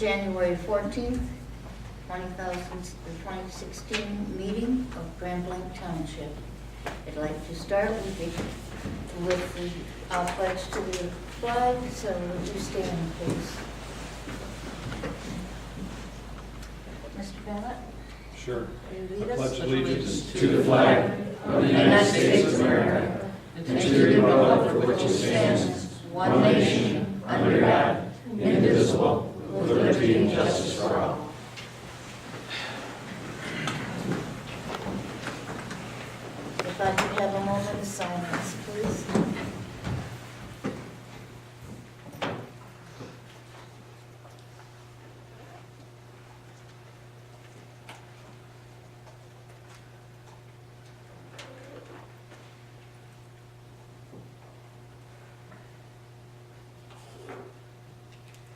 January 14th, 2016 meeting of Blanc Township. I'd like to start with the pledge to the flag, so would you stand, please? Mr. Bennett? Sure. Will you lead I us? pledge allegiance to the flag of the United States of America and to the republic for which it stands, one nation, under God, indivisible, with liberty and justice for all. If I could have a moment of silence, please.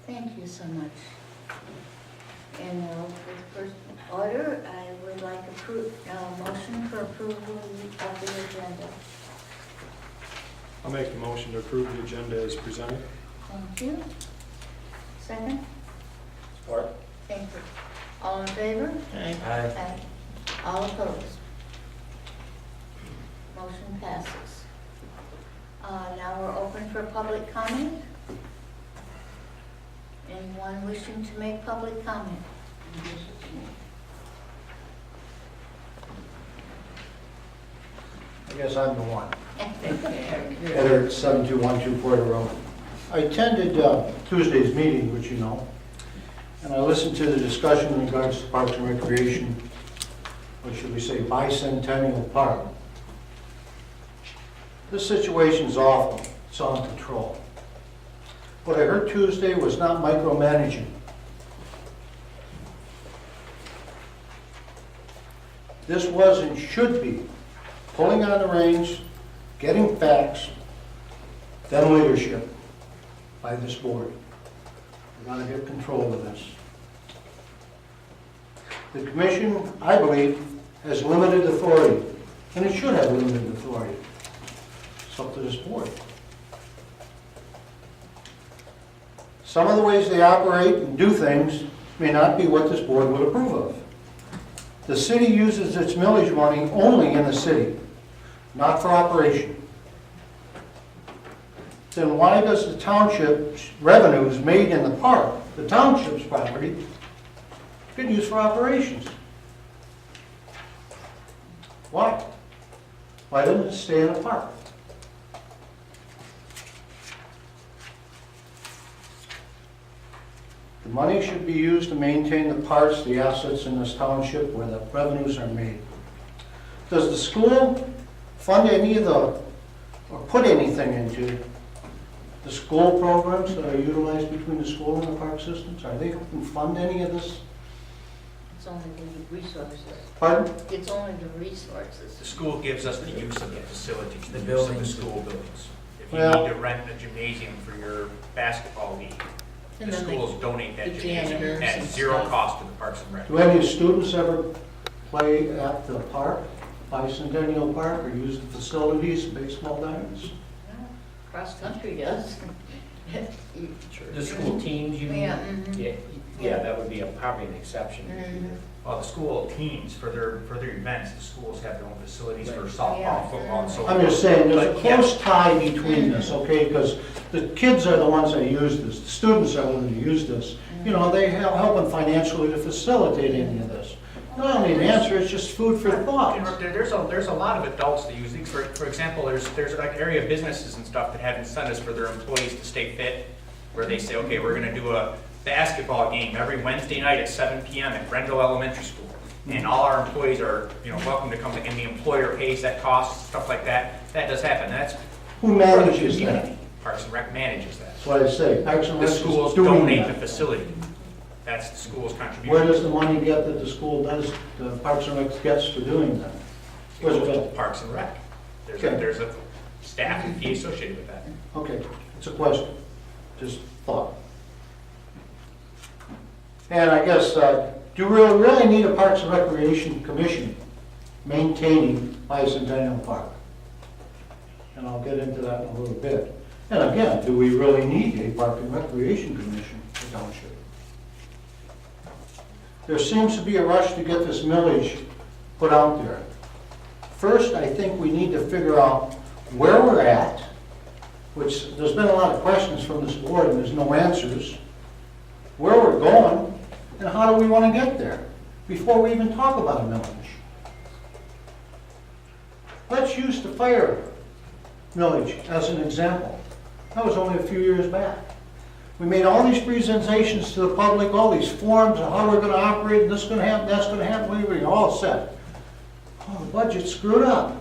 Thank you so much. And for the first order, I would like a motion for approval of the agenda. I'll make the motion to approve the agenda as presented. Thank you. Second? Support. Thank you. All in favor? Aye. Aye. All opposed? Motion passes. Now we're open for public comment. Anyone wishing to make public comment? I guess I'm the one. Editor 7212 Porter Road. I attended Tuesday's meeting, which you know, and I listened to the discussion in regards to Parks and Recreation, or should we say Bicentennial Park. This situation is awful. It's on control. What I heard Tuesday was not micromanaging. This was and should be pulling on the reins, getting facts, then leadership by this board. We're going to get control of this. The commission, I believe, has limited authority, and it should have limited authority. It's up to this board. Some of the ways they operate and do things may not be what this board would approve of. The city uses its millage money only in the city, not for operation. Then why does the township's revenues made in the park, the township's property, get used for operations? Why? Why doesn't it stay in the park? The money should be used to maintain the parks, the assets in this township where the revenues are made. Does the school fund any of the, or put anything into the school programs that are utilized between the school and the park systems? Are they helping fund any of this? It's only the resources. Pardon? It's only the resources. The school gives us the use of the facilities, the use of the buildings. school buildings. If you Well- need to rent a gymnasium for your basketball league, And the then schools donate that the gymnasium janitors at and zero stuff. cost to the Parks and Rec. Do any students ever play at the park, Bicentennial Park, or use the facilities, baseball diamonds? Cross country does. The school teams, you mean? Yeah, mhm. Yeah, that would be probably an exception. Mhm. Well, the school teams, for their events, the schools have their own facilities for Right. softball, Yeah. football, and so forth. I'm just saying, there's a But, yeah, close tie between this, okay? Because the kids are the ones that use this, the students are the ones who use this. You know, they help them financially to facilitate any of this. Not only an answer, it's just food for thought. There's a lot of adults that use these. For example, there's like area businesses and stuff that have incentives for their employees to stay fit, where they say, okay, we're gonna do a basketball game every Wednesday night at 7 p.m. at Brendel Elementary School. And all our employees are, welcome to come, and the employer pays that cost, stuff like that. That does happen. That's Who manages that? Parks and Rec manages that. That's what I say, Parks and The Rec schools is doing donate the that. facility. That's the school's Where contribution. does the money get that the school does, the Parks and Rec gets for doing that? Where's it go? Parks and Rec. Okay. There's a staff and fee associated with that. Okay, it's a question, just thought. And I guess, do we really need a Parks and Recreation Commission maintaining Bicentennial Park? And I'll get into that in a little bit. And again, do we really need a Park and Recreation Commission for township? there seems to be a rush to get this millage put out there. First, I think we need to figure out where we're at, which there's been a lot of questions from this board and there's no answers, where we're going, and how do we want to get there before we even talk about a millage. Let's use the fire millage as an example. That was only a few years back. We made all these presentations to the public, all these forms of how we're going to operate, this is going to happen, that's going to happen, we were all set. Oh, the budget's screwed up.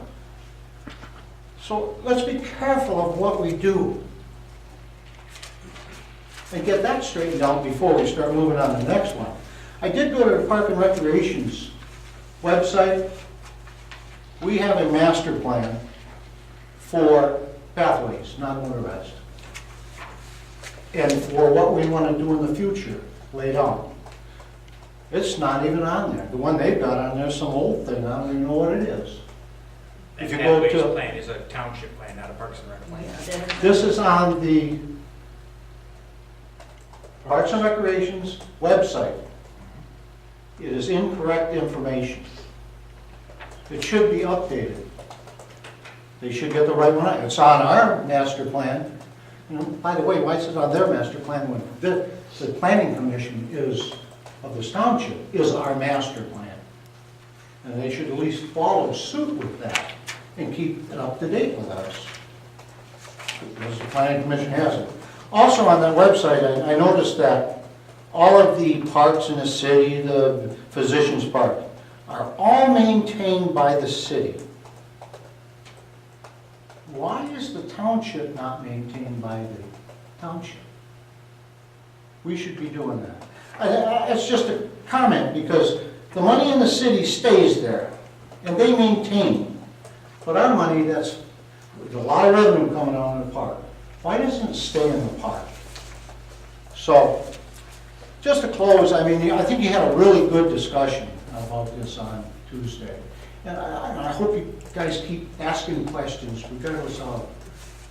So let's be careful of what we do and get that straightened out before we start moving on to the next one. I did go to the Park and Recreation's website. We have a master plan for pathways, non-motorized, and for what we want to do in the future, laid out. It's not even on there. The one they've got on there is some old thing, I don't even know what it is. That If you go pathways to- plan is a township plan, not a Parks and Rec plan. This is on the Parks and Recreation's website. It is incorrect information. It should be updated. They should get the right one. It's on our master plan. You know, by the way, why is it on their master plan when the planning commission is, of this township, is our master plan? And they should at least follow suit with that and keep it up to date with us. Because the planning commission has it. Also on that website, I noticed that all of the parks in the city, the Physicians Park, are all maintained by the city. Why is the township not maintained by the township? We should be doing that. It's just a comment because the money in the city stays there and they maintain. But our money, there's a lot of revenue coming out of the park. Why doesn't it stay in the park? So, just to close, I mean, I think you had a really good discussion about this on Tuesday. And I hope you guys keep asking questions, regardless of how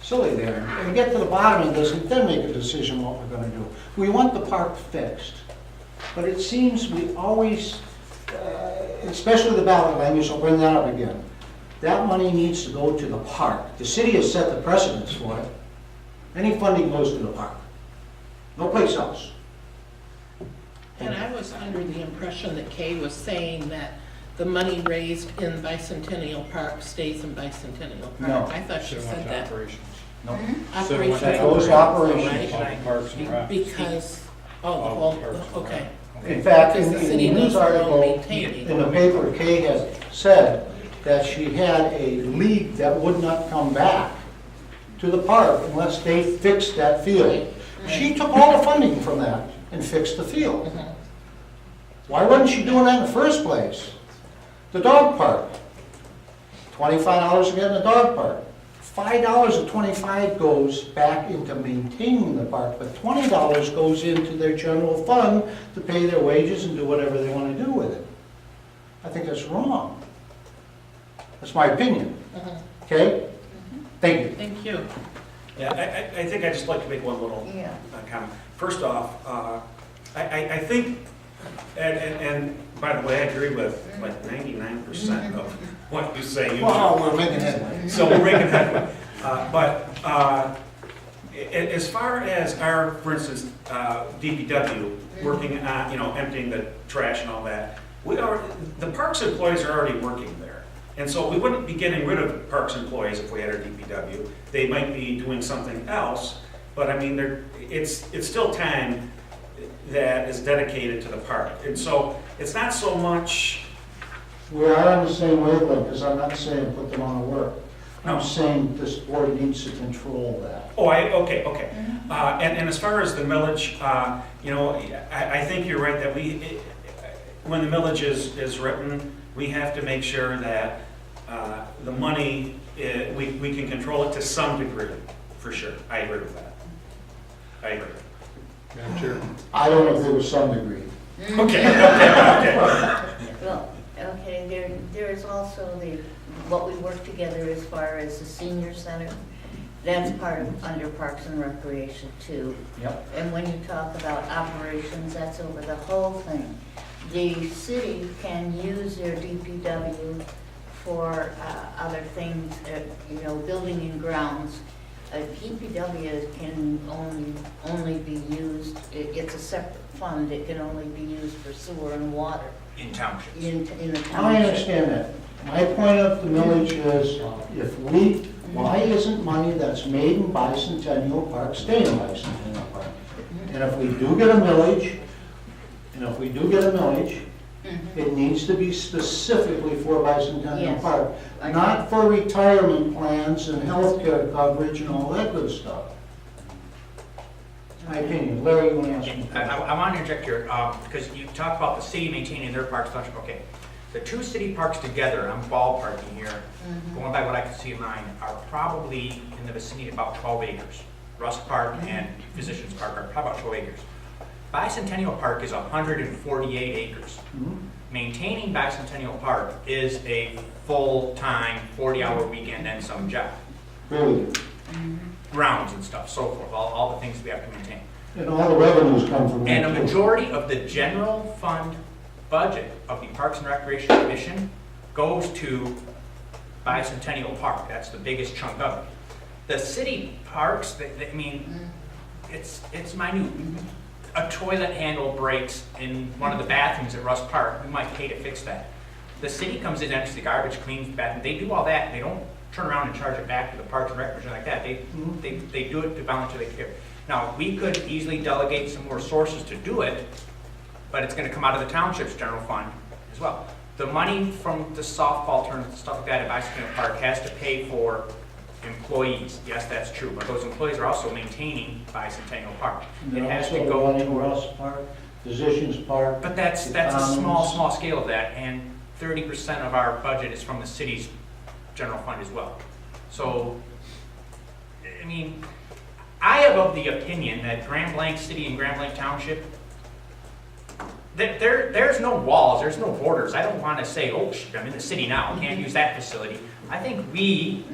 silly they are, and get to the bottom of this and then make a decision what we're going to do. We want the park fixed, but it seems we always, especially the ballot language, I'll bring that up again. That money needs to go to the park. The city has set the precedence for it. Any funding goes to the park, no place else. And I was under the impression that Kay was saying that the money raised in Bicentennial Park stays in Bicentennial Park. No. I thought she Should've went said to that. operations. No. Operations. That goes to operations. Right? Parks and Rec. Because, oh, the Oh, whole, Parks and okay. In fact, Because in the the city news does their own article, maintaining. in the paper, Kay has said that she had a league that would not come back to the park unless they fixed that field. She took all the funding from that and fixed the field. Why wasn't she doing that in the first place? The dog park, $25 to get in the dog park. $5 of 25 goes back into maintaining the park, but $20 goes into their general fund to pay their wages and do whatever they want to do with it. I think that's wrong. That's my opinion. Okay? Thank you. Thank you. Yeah, I think I'd just like to make one little Yeah. comment. First off, I think, and by the way, I agree with like 99% of what you say. Wow, we're making headway. So we're making headway. But as far as our, for instance, DPW working on, emptying the trash and all that, the parks employees are already working there. And so we wouldn't be getting rid of parks employees if we had our DPW. They might be doing something else, but I mean, it's still time that is dedicated to the park. And so it's not so much. We are on the same wavelength, because I'm not saying put them on the work. No. I'm saying this board needs to control that. Oh, okay. And as far as the millage, I think you're right that when the millage is written, we have to make sure that the money, we can control it to some degree, for sure. I agree with that. I agree. Madam Chair. I don't agree with some degree. Okay. Well, okay, there is also what we work together as far as the senior center. That's part of, under Parks and Recreation too. Yep. And when you talk about operations, that's over the whole thing. the city can use their DPW for other things, building and grounds. DPW can only be used, it's a separate fund, it can only be used for sewer and water In townships. in the township. I understand that. My point of the millage is, why isn't money that's made in Bicentennial Park staying in Bicentennial Park? And if we do get a millage, it needs to be specifically for Bicentennial Yes. Park, not for retirement plans and healthcare coverage and all that good stuff. My opinion. Larry, you want to ask me? I want to interject here, because you talk about the city maintaining their parks, township, okay. The two city parks together, I'm ballparking here, going by what I can see in mine, are probably in the vicinity of about 12 acres. Rusk Park and Physicians Park are probably about 12 acres. Bicentennial Park is 148 acres. Maintaining Bicentennial Park is a full-time, 40-hour weekend and some job. Really? Grounds and stuff, so forth, all the things we have to maintain. And all the revenues come from And that a too. majority of the general fund budget of the Parks and Recreation Commission goes to Bicentennial Park. That's the biggest chunk of it. The city parks, it's minute. A toilet handle breaks in one of the bathrooms at Rusk Park, we might pay to fix that. The city comes in, empties the garbage, cleans the bathroom, they do all that, they don't turn around and charge it back to the Parks and Recreation like that. They do it to voluntarily care. Now, we could easily delegate some more sources to do it, but it's gonna come out of the township's general fund as well. The money from the softball tournament, stuff like that at Bicentennial Park has to pay for employees. Yes, that's true, but those employees are also maintaining Bicentennial Park. And It then has to also go running towards, Russ Park, Physicians Park. but that's a small scale of that, and 30% of our budget is from the city's general fund as well. So, I am of the opinion that Grand Blanc City and Grand Blanc Township, there's no walls, there's no borders. I don't want to say, oh, I'm in the city now, can't use that facility. I think we,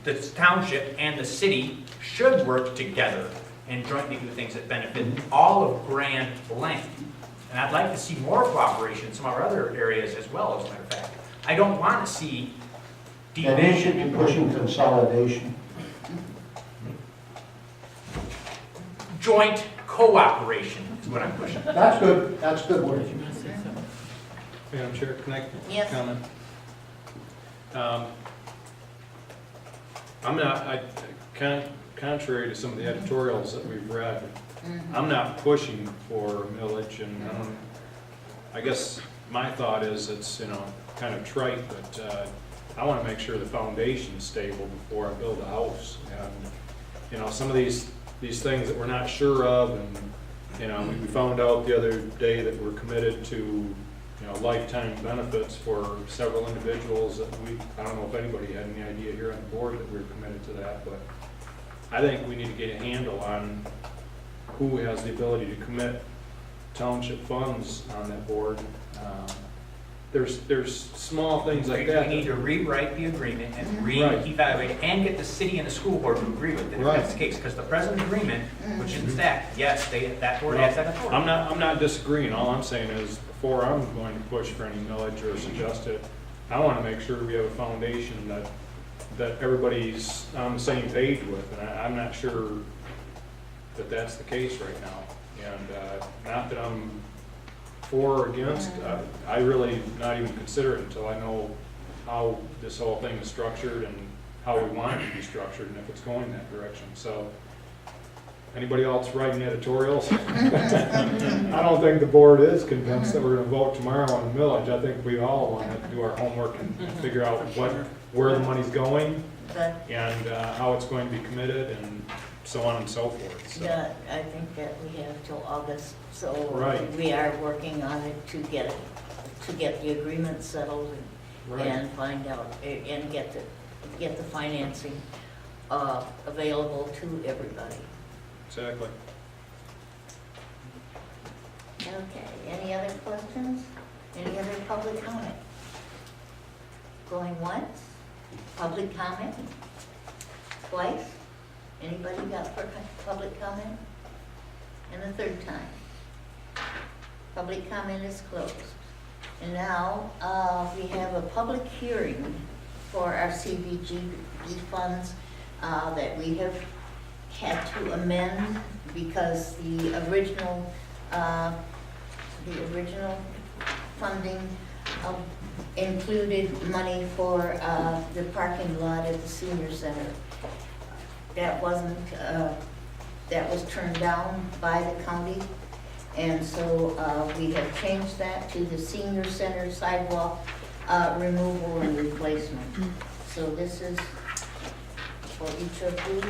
the township and the city, should work together and jointly do things that benefit all of Grand Blanc. And I'd like to see more cooperation in some of our other areas as well, as a matter of fact. I don't want to see And they should division. be pushing consolidation. Joint cooperation is what I'm pushing. That's good word. Madam Chair, can I Yes. comment? Contrary to some of the editorials that we've read, I'm not pushing for millage, and I guess my thought is it's, kind of trite, but I want to make sure the foundation's stable before I build a house. And, some of these things that we're not sure of, and, we found out the other day that we're committed to, lifetime benefits for several individuals that I don't know if anybody had any idea here on the board that we were committed to that, but I think we need to get a handle on who has the ability to commit township funds on that board. There's small things like that. We need to rewrite the agreement and Right. reevaluate it and get the city and the school board to agree with it if that's the case. Because the present agreement, which is stacked, yes, that board has that authority. I'm not disagreeing. All I'm saying is, before I'm going to push for any millage or suggest it, I want to make sure we have a foundation that everybody's on the same page with, and I'm not sure that that's the case right now. And not that I'm for or against, I really not even consider it until I know how this whole thing is structured and how we want it to be structured, and if it's going that direction. So, anybody else writing editorials? I don't think the board is convinced that we're going to vote tomorrow on the millage. I think we all want to do our homework and figure out where the money's going But and how it's going to be committed and so on and so forth. So, yeah, I think that we have till August, so Right. we are working on it to get the agreement settled right. and find out, and get the financing available to everybody. Exactly. Okay, any other questions? Any other public comment? Going once? Public comment? Twice? Anybody got for public comment? And the third time? Public comment is closed. And now, we have a public hearing for our CBGB funds that we have had to amend because the original funding included money for the parking lot at the senior center. That wasn't, that was turned down by the county. And so we have changed that to the senior center sidewalk removal and replacement. So this is for each of you.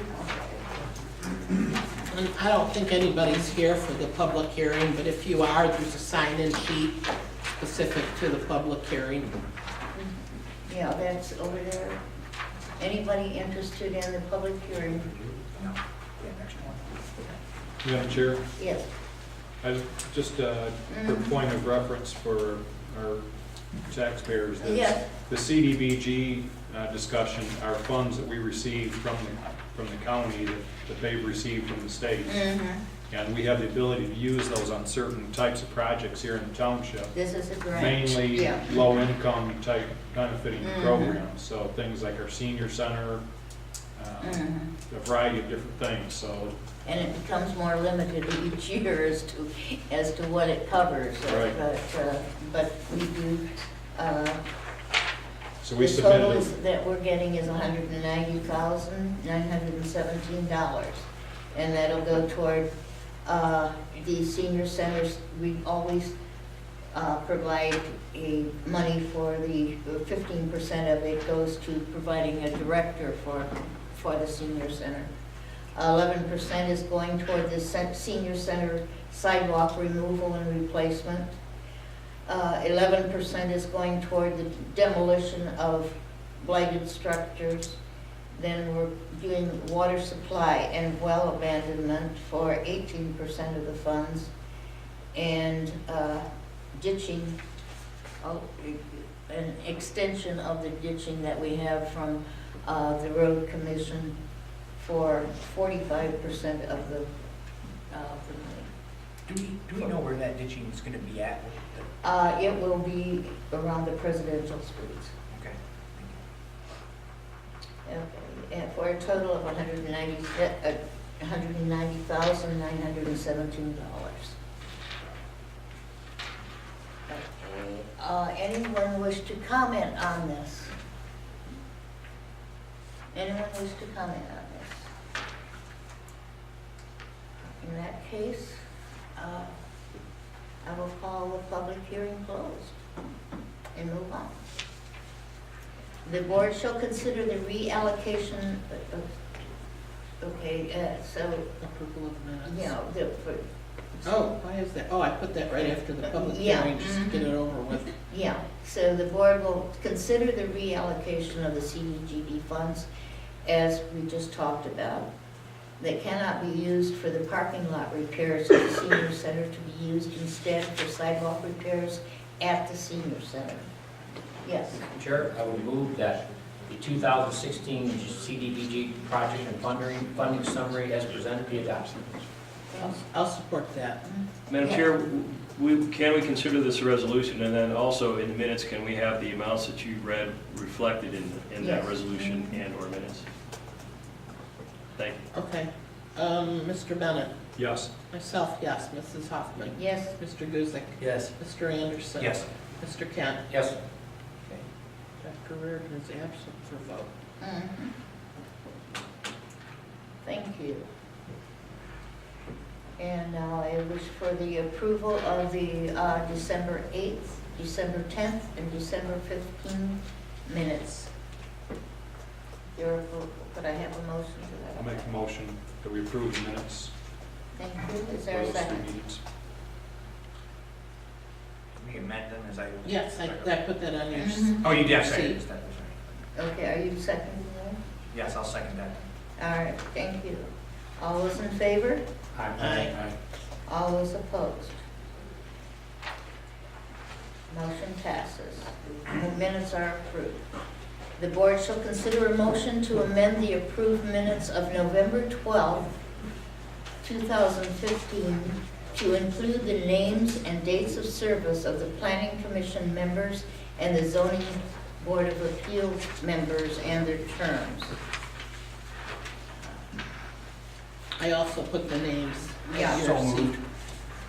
And I don't think anybody's here for the public hearing, but if you are, there's a sign-in sheet specific to the public hearing. Yeah, that's over there. Anybody interested in the public hearing? No. Yeah, next one. Madam Chair, Yes. just for point of reference for our taxpayers, is Yes. the CDBG discussion are funds that we receive from the county that they've received from the state. And we have the ability to use those on certain types of projects here in the township. This is a grant. Mainly Yeah. low-income type benefiting programs, so things like our senior center, a variety of different things, so. And it becomes more limited each year as to what it covers. Right. But we do, So we the total is, submitted, that we're getting is $190,917. And that'll go toward the senior centers. We always provide money for the 15% of it goes to providing a director for the senior center. 11% is going toward the senior center sidewalk removal and replacement. 11% is going toward the demolition of blighted structures. Then we're doing water supply and well abandonment for 18% of the funds. And ditching, an extension of the ditching that we have from the road commission for 45% of the money. Do we know where that ditching is gonna be at? It will be around the presidential streets. Okay. Okay, and for a total of $190,917. Okay, anyone wish to comment on this? Anyone wish to comment on this? In that case, I will call the public hearing closed and move on. The board shall consider the reallocation of, so, Approval of minutes. you know, Oh, why is that? Oh, I put that right after the public Yeah, hearing, just to get it over with. yeah, so the board will consider the reallocation of the CDGB funds as we just talked about. They cannot be used for the parking lot repairs at the senior center, to be used instead for sidewalk repairs at the senior center. Yes. Chair, I would move that the 2016 CDBG project and funding summary as presented be adopted. I'll support that. Madam Chair, can we consider this a resolution, and then also in the minutes, can we have the amounts that you read reflected in that Yes. resolution and/or minutes? Thank you. Okay. Mr. Bennett? yes. Myself, yes. Mrs. Hoffman? Yes. Mr. Guzik? Yes. Mr. Anderson? Yes. Mr. Kent? Yes. Dr. Reardon is absent for vote. Thank you. And now I wish for the approval of the December 8th, December 10th, and December 15th minutes. Could I have a motion to that? I'll make a motion that we approve the minutes Thank you. Is for there a those three second? meetings. Can we amend them as I? Yes, I put that on your, Oh, you did, See. sorry. Okay, are you seconding that? Yes, I'll second that. All right, thank you. All those in favor? Aye. All those opposed? Motion passes. The minutes are approved. The board shall consider a motion to amend the approved minutes of November 12th, 2015 to include the names and dates of service of the Planning Commission members and the Zoning Board of Appeals members and their terms. I also put the names. Yeah. in So your moved. seat.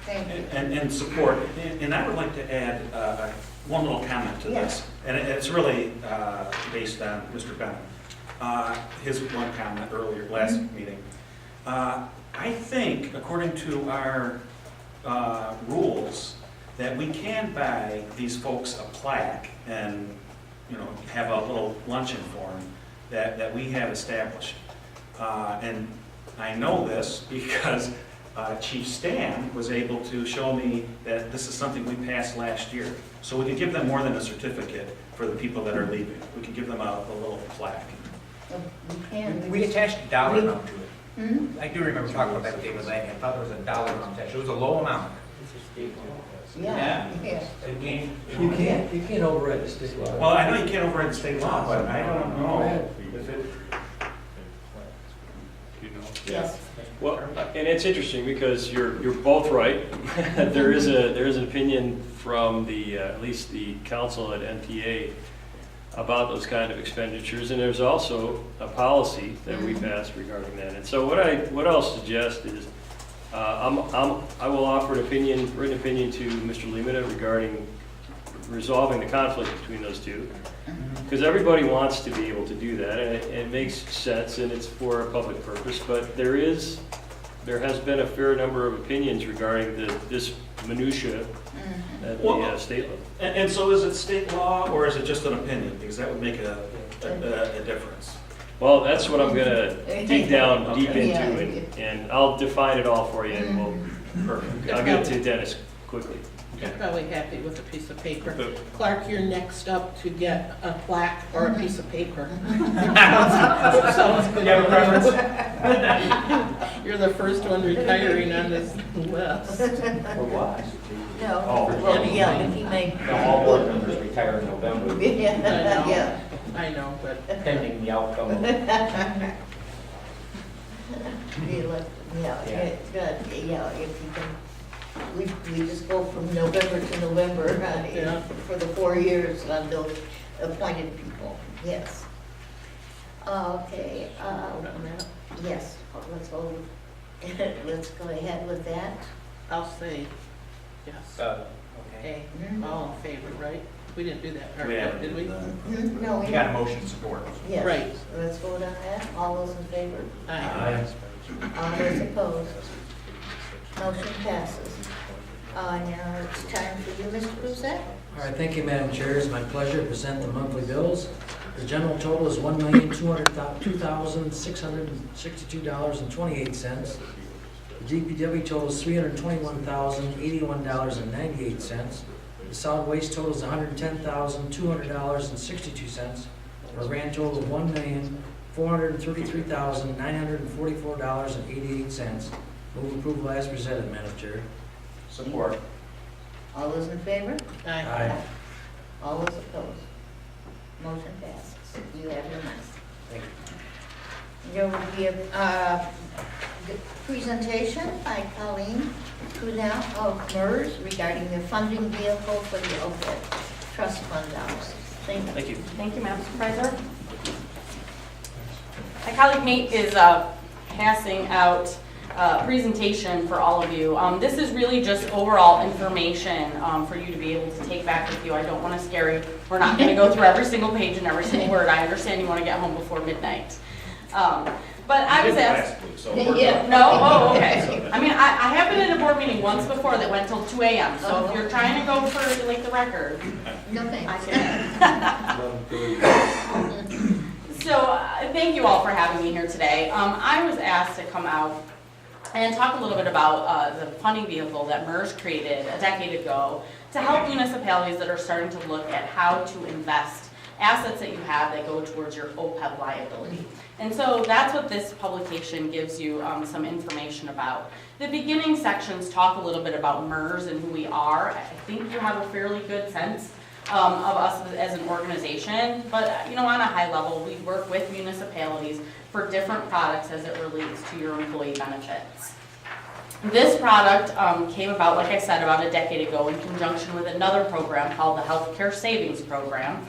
Thank you. And support, and I would like to add one little comment to this, and it's really based on Mr. Bennett. His one comment earlier, last meeting. I think, according to our rules, that we can buy these folks a plaque and, you know, have a little luncheon for them that we have established. And I know this because Chief Stan was able to show me that this is something we passed last year. So we could give them more than a certificate for the people that are leaving. We could give them a little plaque. We can. We attached a dollar amount to it. Hmm? I do remember talking about that, David Lang. I thought there was a dollar amount attached. It was a low amount. Yeah, yeah. You can't override the state law. Well, I know you can't override the state law, but I don't know if it... You know? Yes. Well, and it's interesting because you're both right. There is an opinion from the, at least the council at MTA about those kind of expenditures, and there's also a policy that we passed regarding that. And so what I'll suggest is, I will offer an opinion, written opinion to Mr. Limita regarding resolving the conflict between those two. Because everybody wants to be able to do that, and it makes sense, and it's for a public purpose, but there has been a fair number of opinions regarding this minutia at the state level. And so is it state law, or is it just an opinion? Because that would make a difference. Well, that's what I'm gonna dig down deep into, Yeah. and I'll define it all for you, and I'll get it to Dennis quickly. You're probably happy with a piece of paper. But- Clark, you're next up to get a plaque or a piece of paper. Sounds good. You have a preference? You're the first one retiring on this list. For what? No, Oh, well, yeah, if he may. No, all board members retire in November, Yeah, yeah. I know, but pending the outcome of Yeah, good, yeah, if you can, we just go from November to November Yeah. for the 4 years on those appointed people, yes. Okay, yes, let's go, let's go ahead with that. I'll say yes. Okay. Okay, all in favor, right? We didn't do that, We haven't did we? No, we You got a don't. motion support. Yes. Right. Let's vote on that, all those in favor? Aye. All those opposed? Motion passes. Now it's time for you, Mr. Brusette. All right, thank you, Madam Chair. It's my pleasure to present the monthly bills. The general total is $1,202,662.28. The DPW total is $321,081.98. The solid waste total is $110,200.62. For a grand total of $1,433,944.88. Move approval as presented, Madam Chair. support. All those in favor? Aye. All those opposed? Motion passes. You have your money. Thank you. There will be a presentation by Colleen Kunal of MERS regarding the funding vehicle for the OPEB trust fund dollars. Thank you. Thank you. Thank you, Madam Supervisor. My colleague Nate is passing out a presentation for all of you. This is really just overall information for you to be able to take back with you. I don't want to scare you. We're not going to go through every single page and every single word. I understand you want to get home before midnight. But I was asked... Yeah. No? Oh, okay. I mean, I have been in a board meeting once before that went till 2 a.m. So if you're trying to go for like the record, No I thanks. can. So thank you all for having me here today. I was asked to come out and talk a little bit about the funding vehicle that MERS created a decade ago to help municipalities that are starting to look at how to invest assets that you have that go towards your OPEB liability. And so that's what this publication gives you some information about. The beginning sections talk a little bit about MERS and who we are. I think you have a fairly good sense of us as an organization, but on a high level, we work with municipalities for different products as it relates to your employee benefits. This product came about, like I said, about a decade ago in conjunction with another program called the Healthcare Savings Program.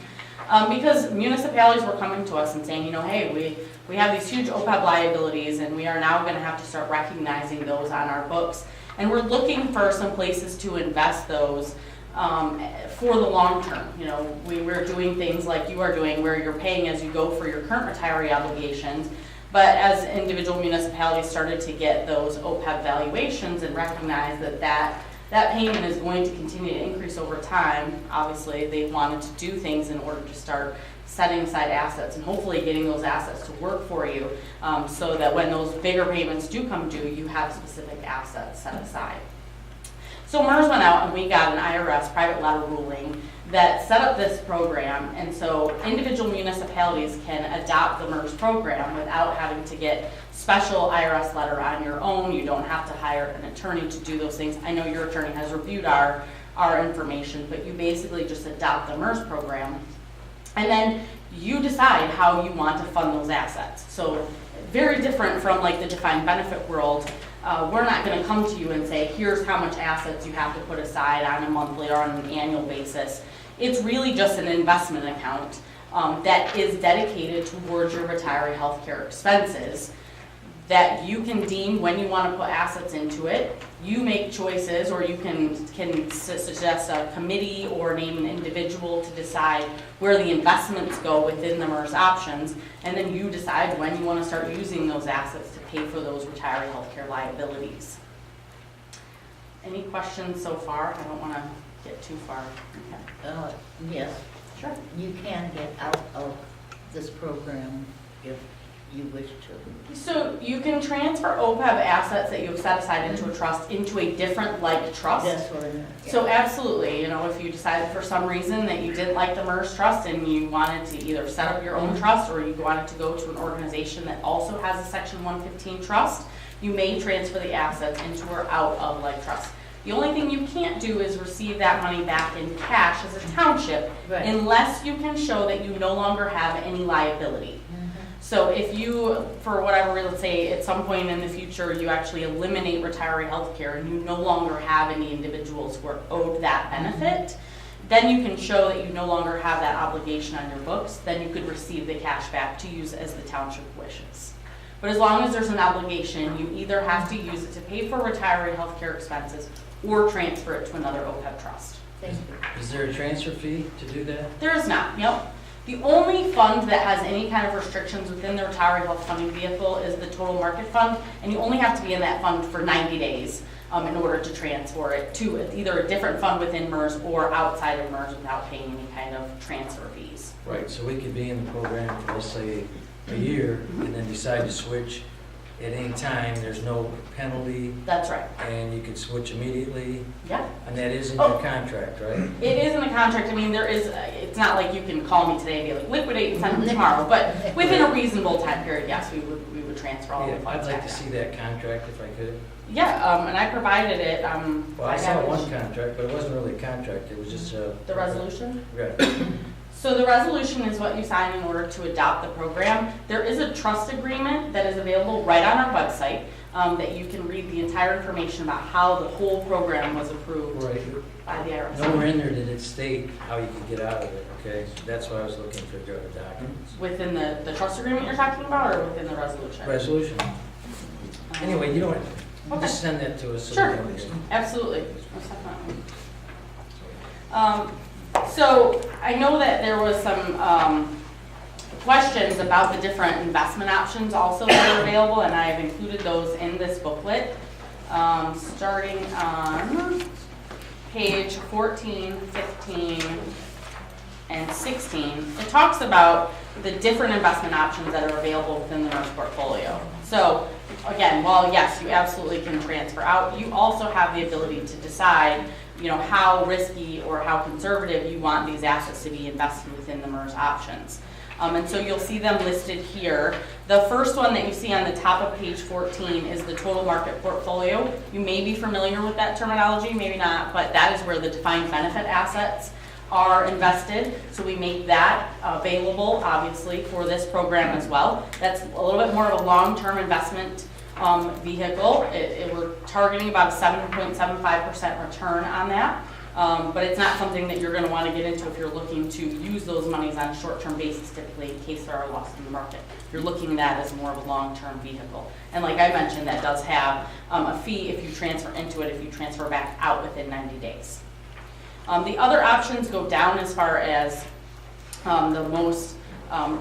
Because municipalities were coming to us and saying, you know, hey, we have these huge OPEB liabilities and we are now going to have to start recognizing those on our books. And we're looking for some places to invest those for the long term. You know, we're doing things like you are doing where you're paying as you go for your current retiree obligations. But as individual municipalities started to get those OPEB valuations and recognize that payment is going to continue to increase over time, obviously they wanted to do things in order to start setting aside assets and hopefully getting those assets to work for you so that when those bigger payments do come due, you have specific assets set aside. So MERS went out and we got an IRS private letter ruling that set up this program, and so individual municipalities can adopt the MERS program without having to get special IRS letter on your own. You don't have to hire an attorney to do those things. I know your attorney has reviewed our information, but you basically just adopt the MERS program, and then you decide how you want to fund those assets. So very different from like the defined benefit world. We're not going to come to you and say, here's how much assets you have to put aside on a monthly or on an annual basis. It's really just an investment account that is dedicated towards your retiree healthcare expenses that you can deem when you want to put assets into it. You make choices, or you can suggest a committee or name an individual to decide where the investments go within the MERS options, and then you decide when you want to start using those assets to pay for those retiree healthcare liabilities. Any questions so far? I don't want to get too far. Okay. Yes, Sure. you can get out of this program if you wish to. So you can transfer OPEB assets that you have set aside into a trust into a different like trust. That's what I meant. So absolutely, you know, if you decided for some reason that you didn't like the MERS trust and you wanted to either set up your own trust or you wanted to go to an organization that also has a Section 115 trust, you may transfer the assets into or out of like trust. The only thing you can't do is receive that money back in cash as a township Right. unless you can show that you no longer have any liability. So if you, for whatever reason, let's say at some point in the future, you actually eliminate retiree health care and you no longer have any individuals who are owed that benefit, then you can show that you no longer have that obligation on your books, then you could receive the cash back to use as the township wishes. But as long as there's an obligation, you either have to use it to pay for retiree health care expenses or transfer it to another OPEB trust. Thank you. Is there a transfer fee to do that? There is not, yep. The only fund that has any kind of restrictions within the retiree health funding vehicle is the total market fund, and you only have to be in that fund for 90 days in order to transfer it to either a different fund within MERS or outside of MERS without paying any kind of transfer fees. Right, so we could be in the program for, let's say, a year, and then decide to switch at any time. There's no penalty, That's right. and you could switch immediately, Yeah. and that is in Oh. your contract, right? It is in the contract. I mean, there is, it's not like you can call me today and be like, liquidate and send it tomorrow, but within a reasonable time period, yes, we would transfer all Yeah, the funds I'd like back to out. see that contract if I could. Yeah, and I provided it. Well, I saw one contract, but it wasn't really a contract, it was just a... The resolution? Right. So the resolution is what you sign in order to adopt the program. There is a trust agreement that is available right on our website that you can read the entire information about how the whole program was approved Right. by the IRS. Nowhere in there did it state how you could get out of it, okay? So that's why I was looking for the other documents. Within the trust agreement you're talking about, or within the resolution? Resolution. Anyway, you don't, Okay. just send that to us. So Sure. we can understand. Absolutely. Most definitely. So I know that there was some questions about the different investment options also that are available, and I have included those in this booklet. Starting on page 14, 15, and 16, it talks about the different investment options that are available within the MERS portfolio. So again, while yes, you absolutely can transfer out, you also have the ability to decide, you know, how risky or how conservative you want these assets to be invested within the MERS options. And so you'll see them listed here. The first one that you see on the top of page 14 is the total market portfolio. You may be familiar with that terminology, maybe not, but that is where the defined benefit assets are invested. So we make that available, obviously, for this program as well. That's a little bit more of a long-term investment vehicle. We're targeting about a 7.75% return on that. But it's not something that you're going to want to get into if you're looking to use those monies on a short-term basis, typically in case there are losses in the market. You're looking at that as more of a long-term vehicle. And like I mentioned, that does have a fee if you transfer into it, if you transfer back out within 90 days. The other options go down as far as the most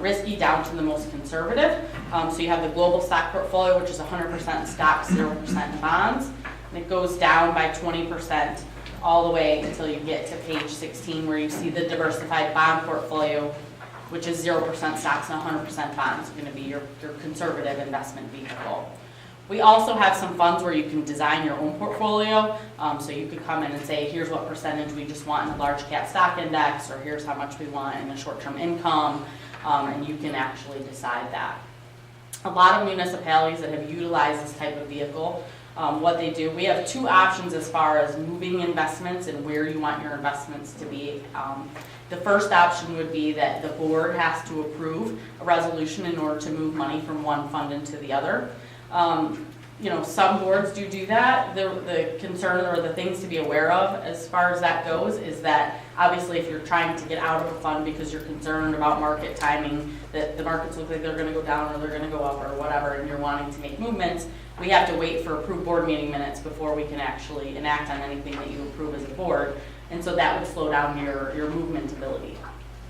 risky down to the most conservative. So you have the global stock portfolio, which is 100% stocks, 0% bonds. And it goes down by 20% all the way until you get to page 16, where you see the diversified bond portfolio, which is 0% stocks and 100% bonds. It's going to be your conservative investment vehicle. We also have some funds where you can design your own portfolio. So you could come in and say, here's what percentage we just want in a large cap stock index, or here's how much we want in a short-term income, and you can actually decide that. A lot of municipalities that have utilized this type of vehicle, what they do, we have two options as far as moving investments and where you want your investments to be. The first option would be that the board has to approve a resolution in order to move money from one fund into the other. Some boards do that. The concern or the things to be aware of as far as that goes is that obviously if you're trying to get out of a fund because you're concerned about market timing, that the markets look like they're going to go down or they're going to go up or whatever, and you're wanting to make movements, we have to wait for approved board meeting minutes before we can actually enact on anything that you approve as a board. And so that would slow down your movement ability.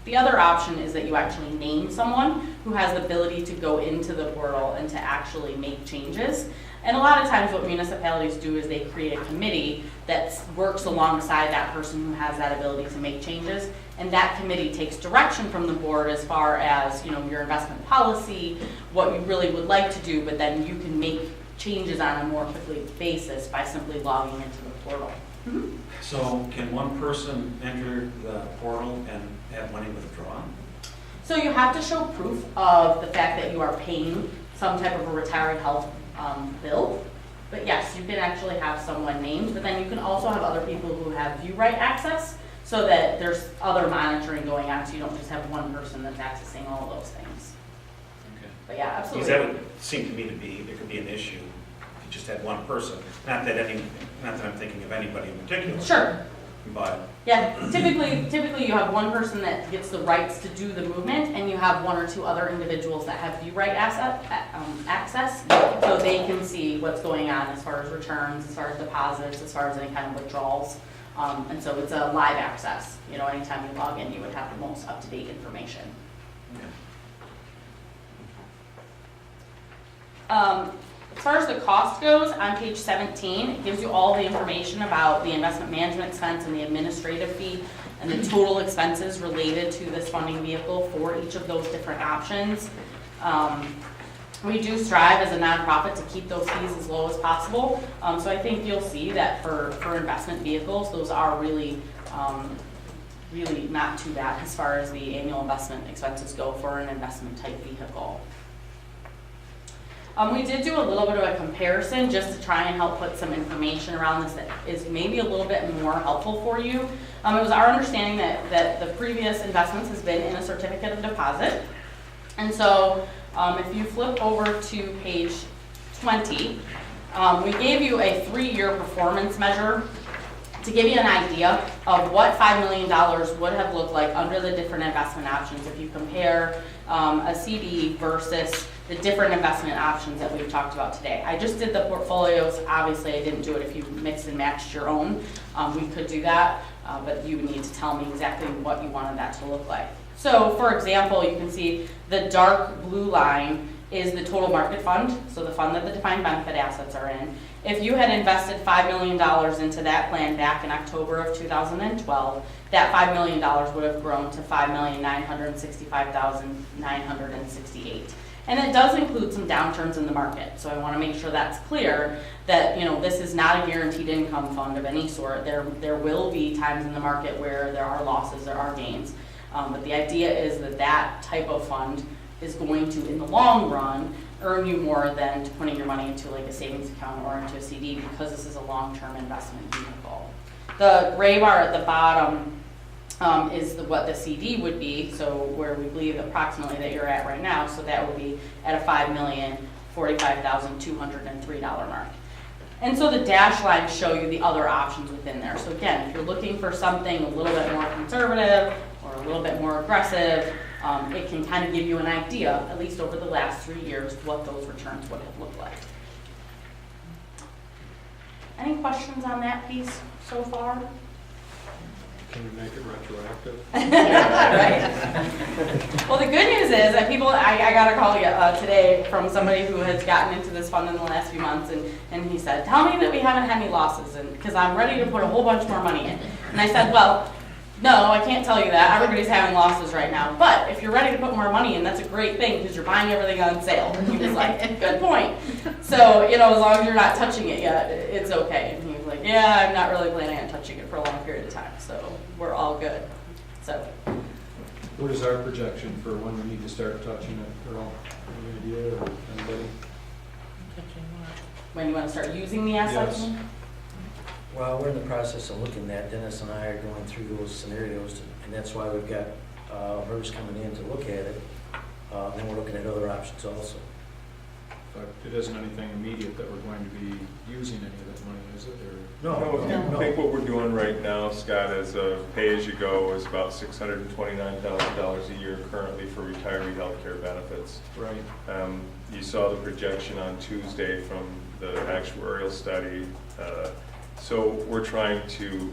The other option is that you actually name someone who has the ability to go into the portal and to actually make changes. And a lot of times what municipalities do is they create a committee that works alongside that person who has that ability to make changes. And that committee takes direction from the board as far as, your investment policy, what you really would like to do, but then you can make changes on a more quickly basis by simply logging into the portal. Mm-hmm. So can one person enter the portal and have money withdrawn? So you have to show proof of the fact that you are paying some type of a retiree health bill. But yes, you can actually have someone named, but then you can also have other people who have view right access so that there's other monitoring going on, so you don't just have one person that's accessing all of those things. Okay. But yeah, absolutely. Because that would seem to me there could be an issue if you just had one person. Not that I'm thinking of anybody in particular. Sure. But yeah, typically you have one person that gets the rights to do the movement, and you have one or two other individuals that have view right access, so they can see what's going on as far as returns, as far as deposits, as far as any kind of withdrawals. And so it's a live access. Anytime you log in, you would have the most up-to-date information. As far as the cost goes, on page 17, it gives you all the information about the investment management expense and the administrative fee and the total expenses related to this funding vehicle for each of those different options. We do strive as a nonprofit to keep those fees as low as possible. So I think you'll see that for investment vehicles, those are really not too bad as far as the annual investment expenses go for an investment type vehicle. We did do a little bit of a comparison just to try and help put some information around this that is maybe a little bit more helpful for you. It was our understanding that the previous investments has been in a certificate of deposit. And so if you flip over to page 20, we gave you a 3-year performance measure to give you an idea of what $5 million would have looked like under the different investment options if you compare a CD versus the different investment options that we've talked about today. I just did the portfolios. Obviously, I didn't do it if you mixed and matched your own. We could do that, but you would need to tell me exactly what you wanted that to look like. So, for example, you can see the dark blue line is the total market fund, so the fund that the defined benefit assets are in. If you had invested $5 million into that plan back in October of 2012, that $5 million would have grown to $5,965,968. And it does include some downturns in the market. So I want to make sure that's clear that this is not a guaranteed income fund of any sort. There will be times in the market where there are losses, there are gains. But the idea is that type of fund is going to, in the long run, earn you more than putting your money into like a savings account or into a CD, because this is a long-term investment vehicle. The gray bar at the bottom is what the CD would be, so where we believe approximately that you're at right now, so that would be at a $5 million $45,203 mark. And so the dash lines show you the other options within there. So again, if you're looking for something a little bit more conservative or a little bit more aggressive, it can kind of give you an idea, at least over the last 3 years, what those returns would have looked like. Any questions on that piece so far? Can you make it retroactive? Right? Well, the good news is that people, I got a call today from somebody who has gotten into this fund in the last few months, and he said, tell me that we haven't had any losses, and because I'm ready to put a whole bunch more money in. And I said, well, no, I can't tell you that. Everybody's having losses right now. But if you're ready to put more money in, that's a great thing because you're buying everything on sale. And he was like, good point. So, as long as you're not touching it yet, it's okay. And he was like, yeah, I'm not really planning on touching it for a long period of time. So we're all good. So. What is our projection for when we need to start touching it, Earl? Any idea, or anybody? When you want to start using the assets? Yes. Well, we're in the process of looking at, Dennis and I are going through those scenarios, and that's why we've got MERS coming in to look at it. And then we're looking at other options also. But it isn't anything immediate that we're going to be using any of that money, is it? Or? No, I think what we're doing right now, Scott, is a pay-as-you-go is about $629,000 a year currently for retiree health care benefits. Right. You saw the projection on Tuesday from the actuarial study. So we're trying to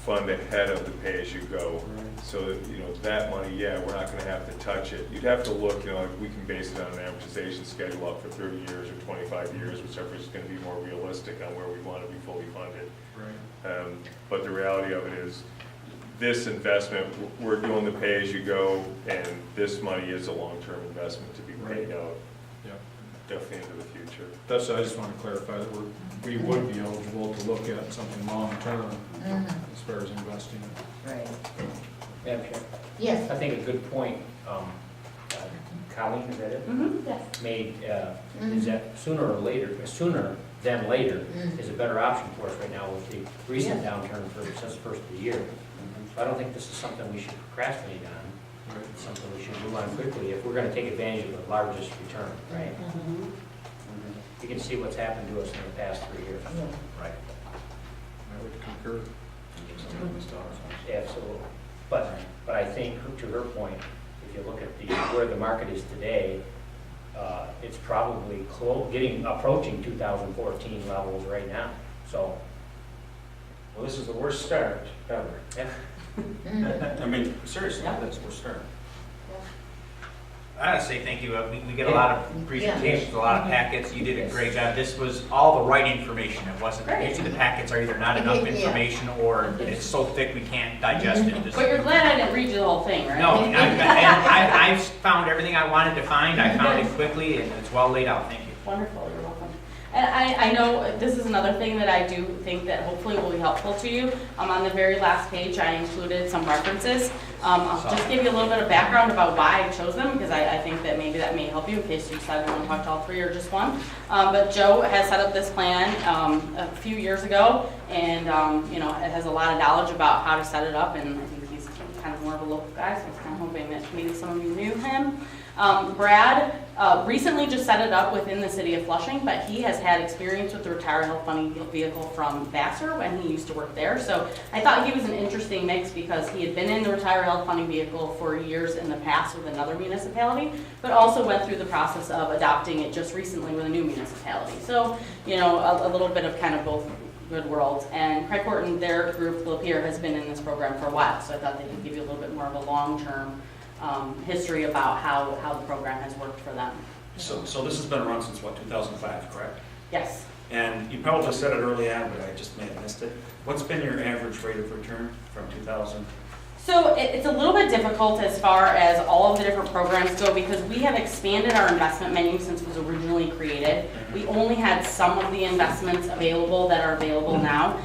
fund ahead of the pay-as-you-go. Right. So that, that money, yeah, we're not gonna have to touch it. You'd have to look, we can base it on an amortization schedule up for 30 years or 25 years, whichever is gonna be more realistic on where we wanna be fully funded. Right. But the reality of it is, this investment, we're doing the pay-as-you-go, and this money is a long-term investment to be paid out. Yeah. Definitely into the future. That's, I just want to clarify that we would be eligible to look at something long-term as far as investing it. Right. Madam Chair, Yes. I think a good point, Colleen, is that it? Yes. Made, is that sooner than later is a better option for us right now with the recent downturn since the first of the year. So I don't think this is something we should procrastinate on. Right. It's something we should move on quickly if we're going to take advantage of the largest return, right? You can see what's happened to us in the past 3 years. Right. I would concur. Absolutely. But I think, to her point, if you look at where the market is today, it's probably approaching 2014 levels right now. So, Well, this is the worst start ever. yeah. I mean, seriously, that's the worst start. I gotta say thank you. We get a lot of presentations, a lot of packets. You did a great job. This was all the right information. It wasn't, usually the packets are either not enough information or it's so thick we can't digest it. But you're glad I didn't read you the whole thing, right? No, I found everything I wanted to find. I found it quickly and it's well laid out. Thank you. Wonderful, you're welcome. And I know this is another thing that I do think that hopefully will be helpful to you. On the very last page, I included some references. I'll just give you a little bit of background about why I chose them, because I think that maybe that may help you in case you decide you want to talk to all three or just one. But Joe has set up this plan a few years ago, and it has a lot of knowledge about how to set it up, and I think he's kind of more of a local guy, so I was kind of hoping that maybe some of you knew him. Brad recently just set it up within the city of Flushing, but he has had experience with the Retiree Health Funding Vehicle from Vassar when he used to work there. So I thought he was an interesting mix because he had been in the Retiree Health Funding Vehicle for years in the past with another municipality, but also went through the process of adopting it just recently with a new municipality. So, a little bit of kind of both good worlds. And Craig Horton, their group, Lapeer, has been in this program for a while, so I thought they could give you a little bit more of a long-term history about how the program has worked for them. So this has been around since what, 2005, correct? Yes. And you probably said it early on, but I just may have missed it. What's been your average rate of return from 2000? So it's a little bit difficult as far as all of the different programs go because we have expanded our investment menu since it was originally created. We only had some of the investments available that are available now,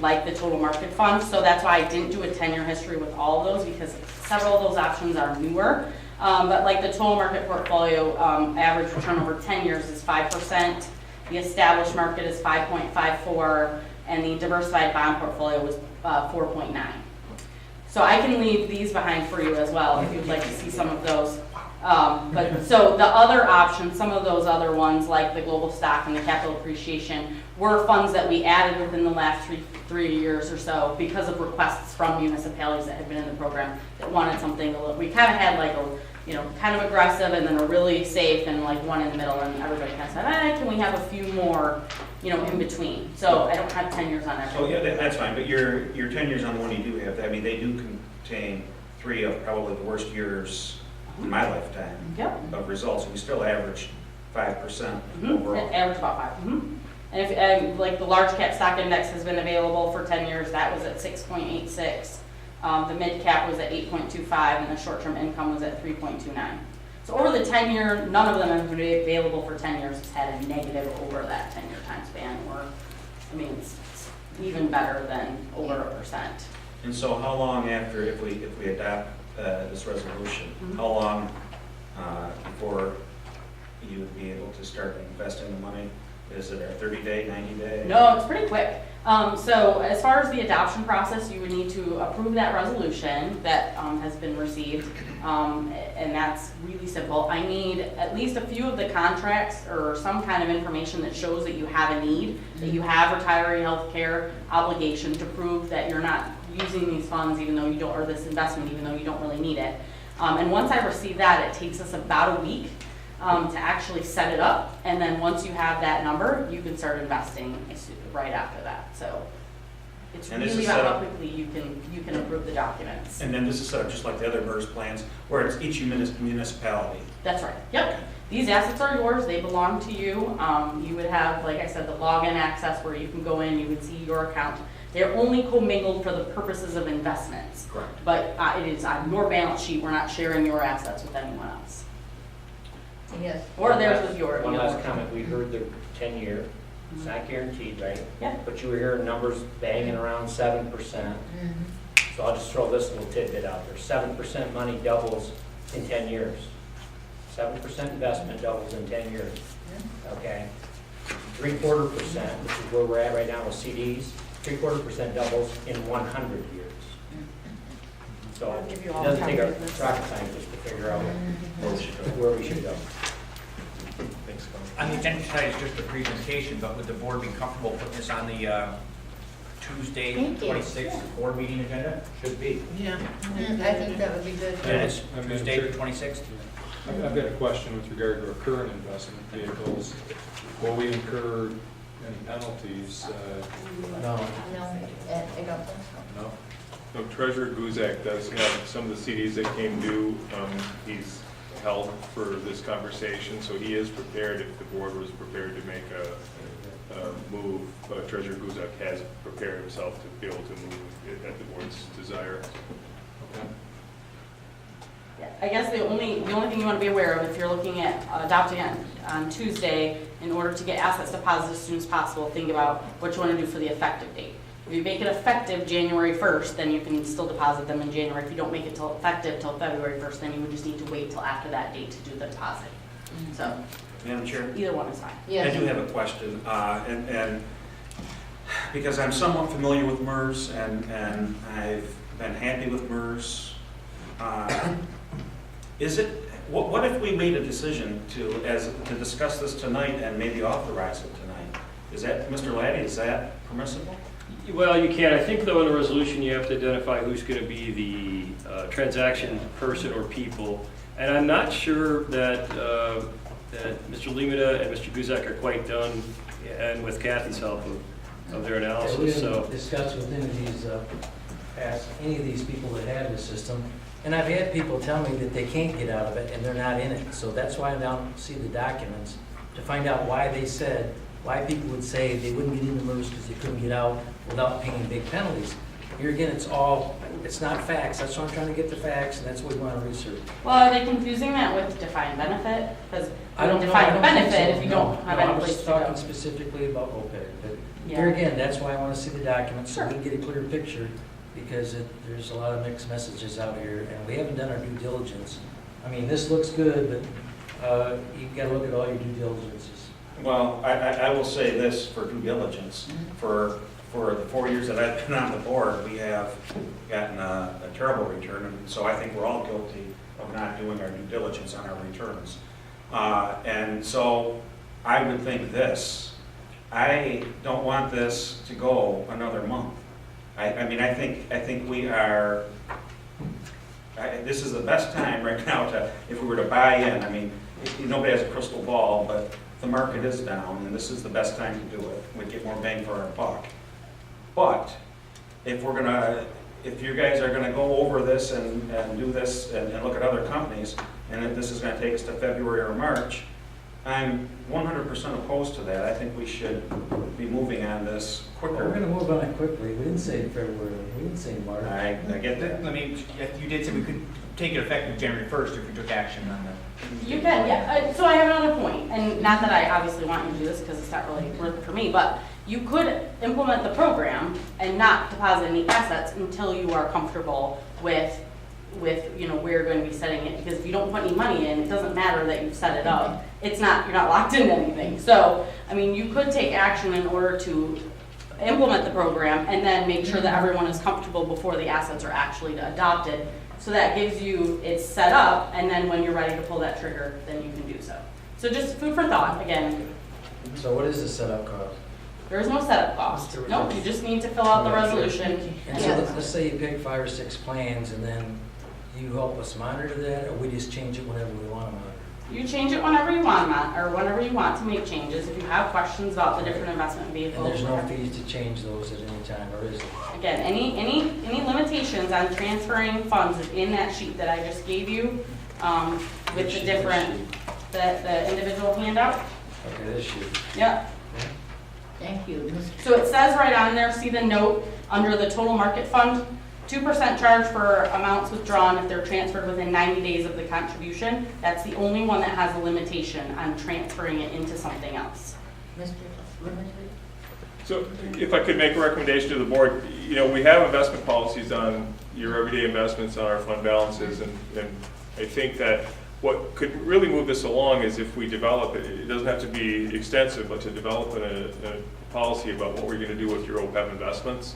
like the total market fund. So that's why I didn't do a 10-year history with all of those because several of those options are newer. But like the total market portfolio, average return over 10 years is 5%. The established market is 5.54, and the diversified bond portfolio was 4.9. So I can leave these behind for you as well if you'd like to see some of those. But, so the other options, some of those other ones, like the global stock and the capital appreciation, were funds that we added within the last three years or so because of requests from municipalities that had been in the program that wanted something a little, we kind of had like a, kind of aggressive and then a really safe and like one in the middle, and everybody kind of said, can we have a few more, in between? So I don't have 10 years on that. So yeah, that's fine, but your 10 years on the one you do have, I mean, they do contain 3 of probably the worst years in my lifetime Yep. of results. We still averaged 5% overall. Average about 5. And if, like the large cap stock index has been available for 10 years, that was at 6.86. The mid cap was at 8.25, and the short term income was at 3.29. So over the 10-year, none of them have been available for 10 years. It's had a negative over that 10-year time span, or, I mean, it's even better than over 1%. And so how long after, if we adopt this resolution, how long before you would be able to start investing the money? Is it a 30-day, 90-day? No, it's pretty quick. So as far as the adoption process, you would need to approve that resolution that has been received, and that's really simple. I need at least a few of the contracts or some kind of information that shows that you have a need, that you have retiree health care obligation to prove that you're not using these funds even though you don't, or this investment even though you don't really need it. And once I receive that, it takes us about a week to actually set it up, and then once you have that number, you can start investing right after that. So it's really about how quickly you can approve the documents. And then this is set up just like the other MERS plans, where it's each municipality. That's right. Yep. These assets are yours. They belong to you. You would have, like I said, the login access where you can go in. You would see your account. They're only commingled for the purposes of investments. Correct. But it is on your balance sheet. We're not sharing your assets with anyone else. Yes. Or theirs with yours. One last comment, we heard the 10-year, it's not guaranteed, right? Yeah. But you were hearing numbers banging around 7%. So I'll just throw this little tidbit out there. 7% money doubles in 10 years. 7% investment doubles in 10 years. Okay? 3/4%, which is where we're at right now with CDs, 3/4% doubles in 100 years. So I'll give you it all doesn't take a calculators. rocket scientist to figure out where we should go. On the agenda tonight is just a presentation, but would the board be comfortable putting this on the Tuesday, Thank you. 26th board meeting agenda? Should be. Yeah, I think that would be good. Minutes, I mean, Tuesday, the 26th? I've got a question with regard to our current investment vehicles. Will we incur any penalties? No. No, I don't think so. No? No, Treasurer Guzak does have some of the CDs that came due. He's held for this conversation, so he is prepared if the board was prepared to make a move. Treasurer Guzak has prepared himself to be able to move it at the board's desire. Okay. Yeah, I guess the only thing you want to be aware of if you're looking at adopting it on Tuesday, in order to get assets deposited as soon as possible, think about what you want to do for the effective date. If you make it effective January 1st, then you can still deposit them in January. If you don't make it effective till February 1st, then you would just need to wait till after that date to do the deposit. So Madam Chair? either one is fine. Yes. I do have a question, and because I'm somewhat familiar with MERS, and I've been happy with MERS, what if we made a decision to discuss this tonight and maybe authorize it tonight? Is that, Mr. Laddie, is that permissible? Well, you can. I think, though, in the resolution, you have to identify who's going to be the transaction person or people. And I'm not sure that Mr. Limita and Mr. Guzak are quite done, and with Kathy's help of their We analysis. So, haven't discussed with any of these people that have the system. And I've had people tell me that they can't get out of it and they're not in it. So that's why I don't see the documents, to find out why people would say they wouldn't get into MERS because they couldn't get out without paying big penalties. Here again, it's not facts. That's why I'm trying to get the facts, and that's what we want to research. Well, are they confusing that with defined benefit? Because I don't know. defined I don't think benefit so. if you No, don't have no, any I place was to talking go. specifically about OPEB. But Yeah. here again, that's why I want to see the documents so Sure. we can get a clear picture, because there's a lot of mixed messages out here, and we haven't done our due diligence. I mean, this looks good, but you've got to look at all your due diligences. Well, I will say this for due diligence. For the 4 years that I've been on the board, we have gotten a terrible return, and so I think we're all guilty of not doing our due diligence on our returns. And so I would think this, I don't want this to go another month. I mean, I think we are, this is the best time right now to, if we were to buy in, I mean, nobody has a crystal ball, but the market is down, and this is the best time to do it. We'd get more bang for our buck. But if we're gonna, if you guys are gonna go over this and do this and look at other companies, and if this is gonna take us to February or March, I'm 100% opposed to that. I think we should be moving on this We're quicker. gonna move on it quickly. We didn't say February, we didn't say March. I get that. Let me, you did say we could take it effective January 1st if we took action on the. You can, yeah. So I have another point, and not that I obviously want you to do this because it's not really worth it for me, but you could implement the program and not deposit any assets until you are comfortable with you know, where you're going to be setting it, because if you don't put any money in, it doesn't matter that you've set it up. It's not, you're not locked into anything. So, I mean, you could take action in order to implement the program and then make sure that everyone is comfortable before the assets are actually adopted. So that gives you, it's set up, and then when you're ready to pull that trigger, then you can do so. So just food for thought, again. So what is the setup cost? There is no setup cost. Nope, you just need to fill out the resolution. And so let's say you pick 5 or 6 plans, and then you help us monitor that, or we just change it whenever we want to monitor? You change it whenever you want, or whenever you want to make changes. If you have questions about the different investment And vehicles. there's no fees to change those at any time, or is it? Again, any limitations on transferring funds is in that sheet that I just gave you, with the different, the individual handout. Okay, this sheet. Yep. Thank you. So it says right on there, see the note under the total market fund, 2% charge for amounts withdrawn if they're transferred within 90 days of the contribution. That's the only one that has a limitation on transferring it into something else. Mr. Limited? So if I could make a recommendation to the board, you know, we have investment policies on your everyday investments on our fund balances, and I think that what could really move this along is if we develop it. It doesn't have to be extensive, but to develop a policy about what we're going to do with your OPEB investments.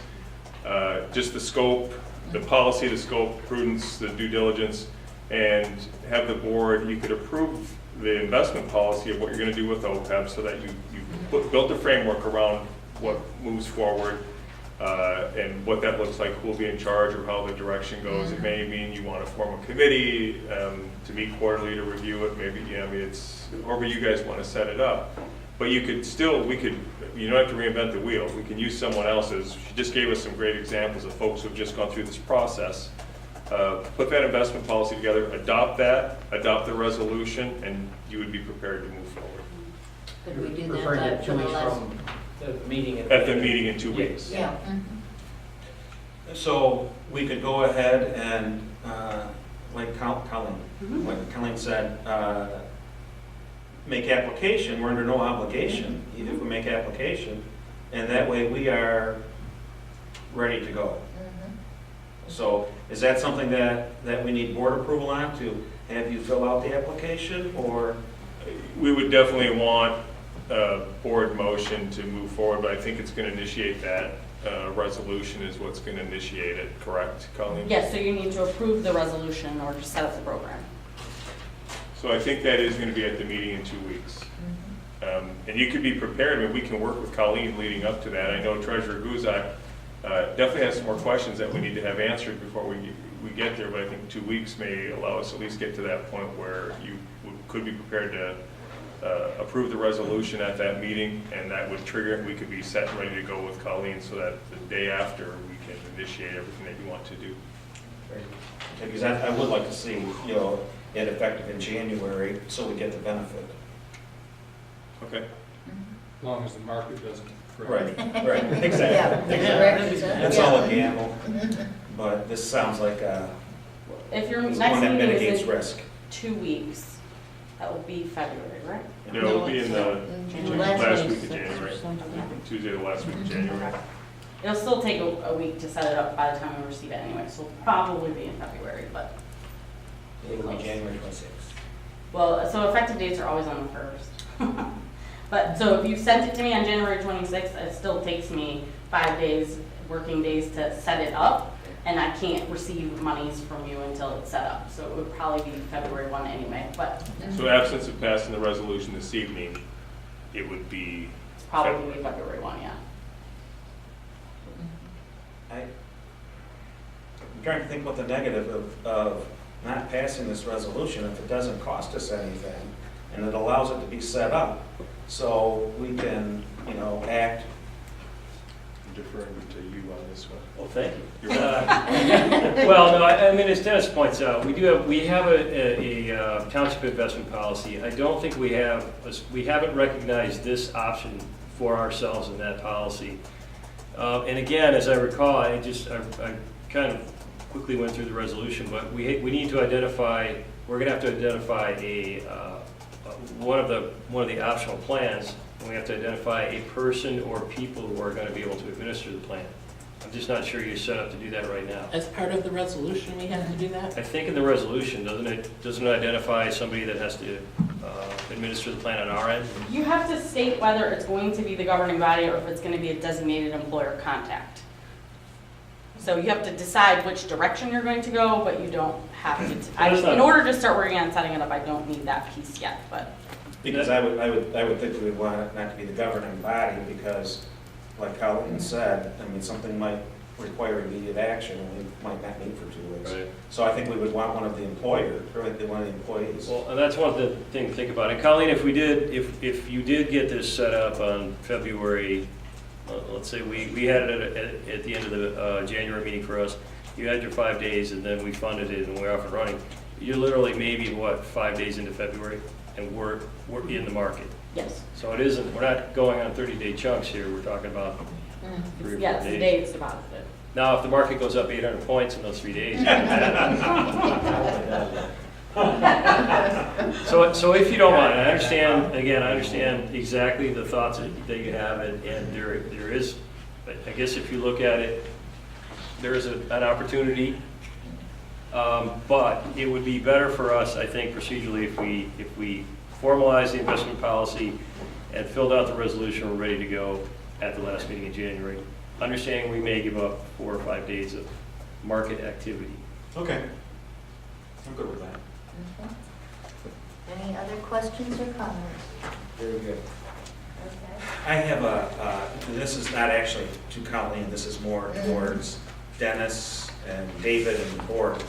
Just the scope, the policy, the scope, prudence, the due diligence, and have the board, you could approve the investment policy of what you're going to do with OPEB so that you built a framework around what moves forward and what that looks like, who will be in charge or how the direction goes. It may mean you want to form a committee to meet quarterly to review it, maybe, I mean, it's, however you guys want to set it up. But you could still, you don't have to reinvent the wheel. We can use someone else's. She just gave us some great examples of folks who have just gone through this process. Put that investment policy together, adopt the resolution, and you would be prepared to move forward. Could we do Referring to that 2 for the weeks last? from the meeting. At the meeting in 2 weeks. Yeah. So we could go ahead and, like Colleen said, make application. We're under no obligation if we make application, and that way we are ready to go. So is that something that we need board approval on, to have you fill out the application, or? We would definitely want a board motion to move forward, but I think it's going to initiate that. Resolution is what's going to initiate it, correct, Colleen? Yes, so you need to approve the resolution in order to set up the program. So I think that is going to be at the meeting in 2 weeks. And you could be prepared. I mean, we can work with Colleen leading up to that. I know Treasurer Guzak definitely has some more questions that we need to have answered before we get there, but I think 2 weeks may allow us to at least get to that point where you could be prepared to approve the resolution at that meeting, and that would trigger it. We could be set and ready to go with Colleen so that the day after we can initiate everything that you want to do. Because I would like to see, you know, it effective in January, so we get the benefit. Okay. As long as the market doesn't. Right, exactly. Yeah. It's all a gamble, but this sounds like If your it's next one that meeting mitigates is in risk. 2 weeks, that will be February, right? It will be in the Last last week. week of January, Tuesday, the last week of January. It'll still take a week to set it up by the time we receive it anyway, so it'll probably be in February, but. It will be January 26th. Well, so effective dates are always on the 1st. But, so if you sent it to me on January 26th, it still takes me 5 days, working days to set it up. And I can't receive monies from you until it's set up, so it would probably be February 1 anyway, but So absence of passing the resolution this evening, it would be it's probably be February 1, yeah. I'm trying to think what the negative of not passing this resolution, if it doesn't cost us anything, and it allows it to be set up, so we can, act. deferring to you on this one. Well, thank you. You're Well, no, I mean, as Dennis points out, we have a township investment policy. I don't think we haven't recognized this option for ourselves in that policy. And again, as I recall, I kind of quickly went through the resolution, but we need to identify, we're gonna have to identify one of the optional plans, and we have to identify a person or people who are gonna be able to administer the plan. I'm just not sure you're set up to do that right now. As part of the resolution, we have to do that? I think in the resolution, doesn't it identify somebody that has to administer the plan on our end? You have to state whether it's going to be the governing body or if it's going to be a designated employer contact. So you have to decide which direction you're going to go, but you don't have to. In order to start working on setting it up, I don't need that piece yet, but. Because I would think we would want it not to be the governing body, because, like Colleen said, I mean, something might require immediate action, and we might not meet for 2 weeks. Right. So I think we would want one of the employer, or one of the employees. Well, and that's one of the things to think about. And Colleen, if you did get this set up on February, let's say we had it at the end of the January meeting for us, you had your 5 days, and then we funded it and we're off and running. You're literally maybe, 5 days into February, and we're in the market. Yes. So it isn't, we're not going on 30-day chunks here, we're talking about 3 or 4 Yes, the days. day it's deposited. Now, if the market goes up 800 points in those 3 days. So if you don't mind, I understand exactly the thoughts that you have, and there is, I guess if you look at it, there is an opportunity, but it would be better for us, I think, procedurally, if we formalize the investment policy and filled out the resolution, we're ready to go at the last meeting in January. Understanding we may give up 4 or 5 days of market activity. Okay. I'm good with that. Okay. Any other questions or comments? Very good. Okay. I have this is not actually to Colleen, this is more towards Dennis and David and the board.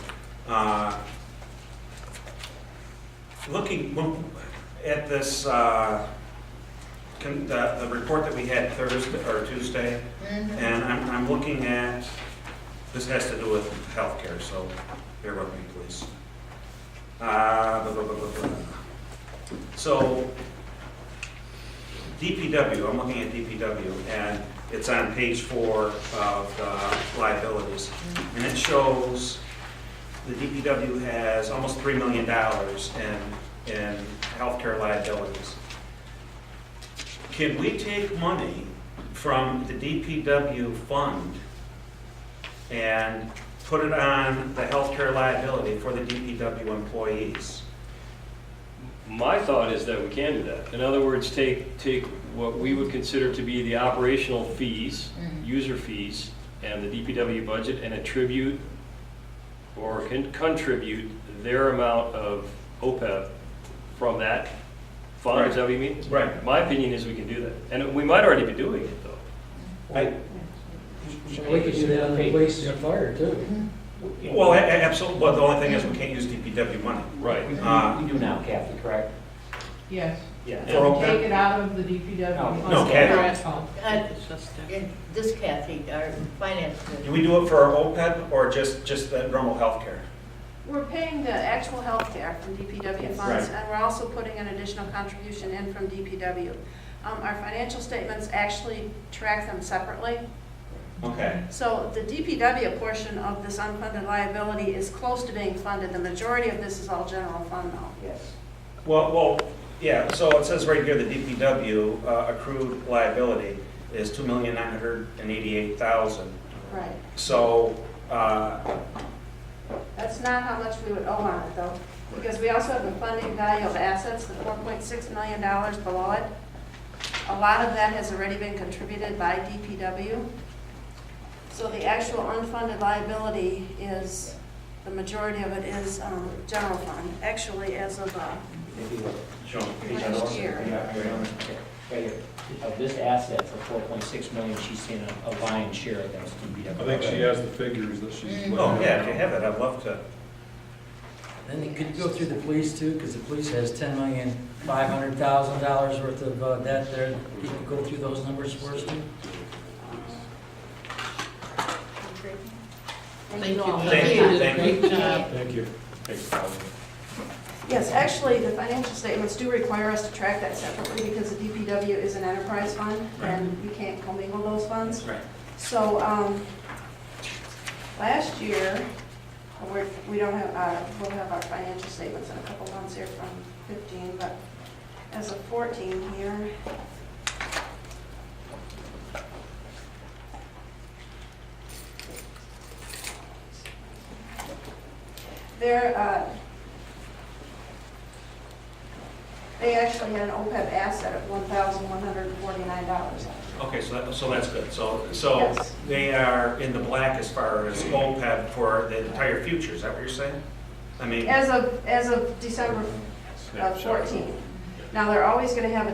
Looking at this, the report that we had Thursday or Tuesday, and I'm looking at, this has to do with healthcare, so bear with me, please. So DPW, I'm looking at DPW, and it's on page 4 of liabilities. And it shows the DPW has almost $3 million in healthcare liabilities. Can we take money from the DPW fund and put it on the healthcare liability for the DPW employees? My thought is that we can do that. In other words, take what we would consider to be the operational fees, user fees, and the DPW budget, and attribute or can contribute their amount of OPEB from that fund. Right. Is that what you mean? Right. My opinion is we can do that. And we might already be doing it, though. We could do that on the police and fire too. Well, absolutely, but the only thing is we can't use DPW money. Right. We do now, Kathy, correct? Yes. Yeah. For OPEB? Take it out of the DPW fund. No, Kathy. And this Kathy, our finance. Do we do it for our OPEB or just the normal healthcare? We're paying the actual health care from DPW funds, Right. and we're also putting an additional contribution in from DPW. Our financial statements actually track them separately. Okay. So the DPW portion of this unfunded liability is close to being funded. The majority of this is all general fund though. Yes. Well, yeah, so it says right here, the DPW accrued liability is $2,988,000. Right. So, That's not how much we would owe on it though, because we also have the funding value of assets, the $4.6 million below it. A lot of that has already been contributed by DPW. So the actual unfunded liability is, the majority of it is general fund. Actually, as of Maybe look, show them page Last otherwise. year. Yeah, right here. Of this asset for 4.6 million, she's seeing a lion's share of that's DPW. I think she has the figures that she's. Oh, yeah, if you have it, I'd love to. Then you could go through the police too, because the police has $10,500,000 worth of debt there. You could go through those numbers for us too. Thank you all. Thank you, thank you. Great job. Thank you. Thanks, Paul. Yes, actually, the financial statements do require us to track that separately because the DPW is an enterprise fund and you can't commingle those funds. Right. So, last year, we don't have, we'll have our financial statements in a couple months here from 15, but as of 14 here. They actually had an OPEB asset of $1,149. Okay, so that's good. So Yes. they are in the black as far as OPEB for the entire future, is that what you're saying? I mean, As of December of 14. Now, they're always going to have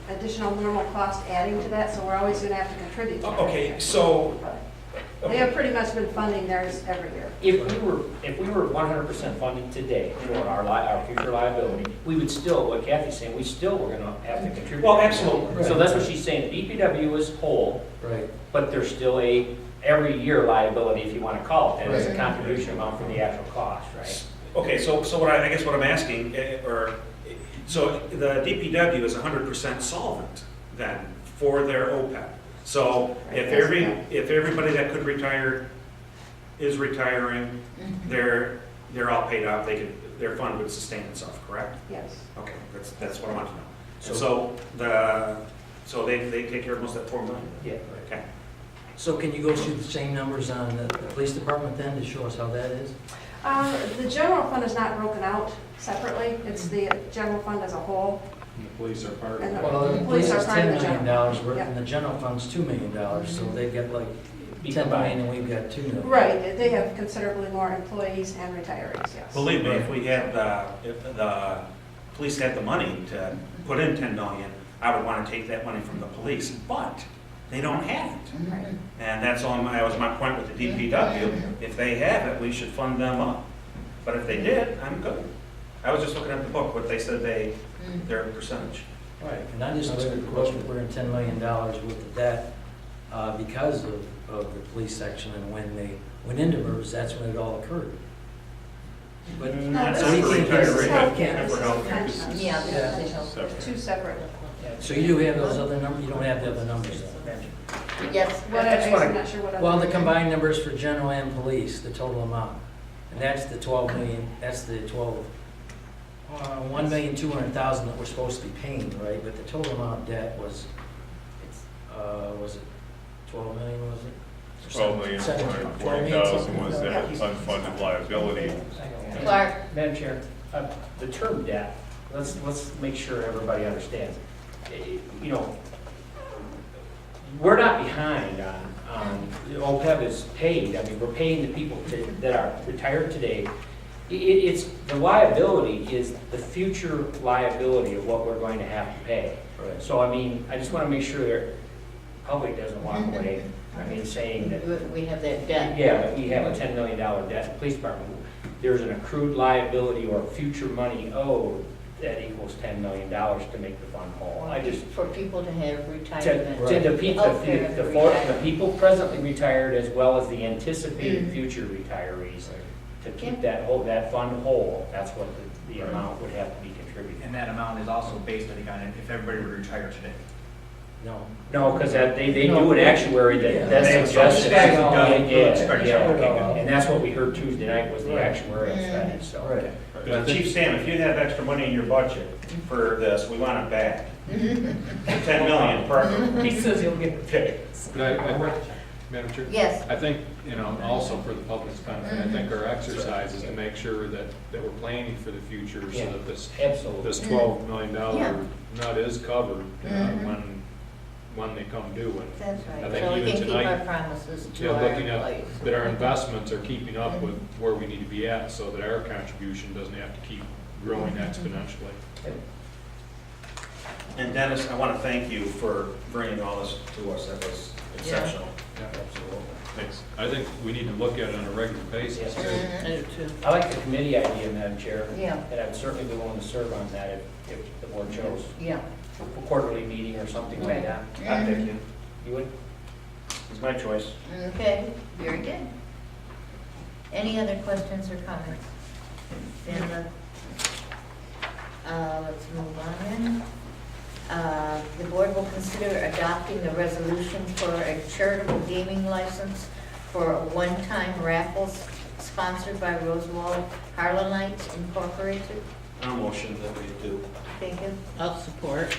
additional normal cost adding to that, so we're always going to have to contribute to that. okay, so, But They have pretty much been funding theirs every year. If we were 100% funded today for our future liability, we would still, what Kathy's saying, we still were gonna have to contribute. well, absolutely. So that's what she's saying, the DPW is whole, Right. but there's still a every year liability, if you wanna call it, and it's a Right. contribution amount for the actual cost, right? Okay, so what I guess what I'm asking, so the DPW is 100% solvent then for their OPEB. So if everybody that could retire is retiring, they're all paid off, their fund would sustain itself, correct? Yes. Okay, that's what I want to know. And so they take care of most of that 4 million? Yeah. Okay. So can you go through the same numbers on the police department then to show us how that is? The general fund is not broken out separately. It's the general fund as a whole. And the police are part of And it. Well, the police police are is part of $10 the million general. worth, Yeah. and the general fund's $2 million, so they've got like Be 10 million combined. and we've got 2 million. Right, they have considerably more employees and retirees, yes. Believe me, if the police had the money to put in 10 million, I would want to take that money from the police, but they don't have it. Right. And that was my point with the DPW. If they have it, we should fund them up. But if they did, I'm good. I was just looking at the book, what they said their percentage. Right, and I just look at the quote, we're in $10 million worth of debt because of the police section, and when they went into MERS, that's when it all occurred. But Not this so is- for this is retiree, but healthcare, this for is healthcare. pensions. Yeah, Yeah. this is helpful. Two separate. So you do have those other numbers, you don't have the other numbers though? Yes, What, I'm not sure what other. Well, the combined numbers for general and police, the total amount, and that's the 12 million, that's the 1,200,000 that we're supposed to be paying, right? But the total amount of debt was it 12 million, was it? Or 12,440,000 was something? that unfunded liability. Clark. Madam Chair, the term debt, let's make sure everybody understands. You know, we're not behind on, OPEB is paid, I mean, we're paying the people that are retired today. The liability is the future liability of what we're going to have to pay. Right. So, I mean, I just want to make sure that the public doesn't walk away, I mean, saying that, We have that debt. yeah, we have a $10 million debt in the police department. There's an accrued liability or future money owed that equals $10 million to make the fund whole. I just, For people to have to retirement. the people presently retired as well as the anticipated future retirees, to keep that fund whole, that's what the amount would have to be contributed. And that amount is also based, I think, on if everybody were to retire today. No. No, because they do an actuary Yeah. that suggests. They have Yeah, and that's what we heard Tuesday night was the actuarial study, so. Right. Chief Sam, if you have extra money in your budget for this, we want it back. 10 million per. He says he'll get it paid. But Madam Chair? Yes. I think, also for the public's benefit, I think our exercise is to make sure that we're planning for the future so Yeah. that this Absolutely. $12 million Yeah. nut is covered when they come due. And That's I right. think So we even can keep our tonight, promises to yeah, our looking employees. at that our investments are keeping up with where we need to be at, so that our contribution doesn't have to keep growing exponentially. And Dennis, I want to thank you for bringing all this to us. That was exceptional. Absolutely. Thanks. I think we need to look at it on a regular basis. Yes. Mhm. I do too. I like the committee idea, Madam Chair. Yeah. And I'd certainly be willing to serve on that if the board chose. Yeah. A quarterly meeting or something like that. I thank you. You would? It's my choice. Okay, very good. Any other questions or comments? Then, let's move on then. The board will consider adopting a resolution for a charitable gaming license for a one-time raffles sponsored by Rosewall Harlenites Incorporated. I'll motion that we do. Thank you. I'll support.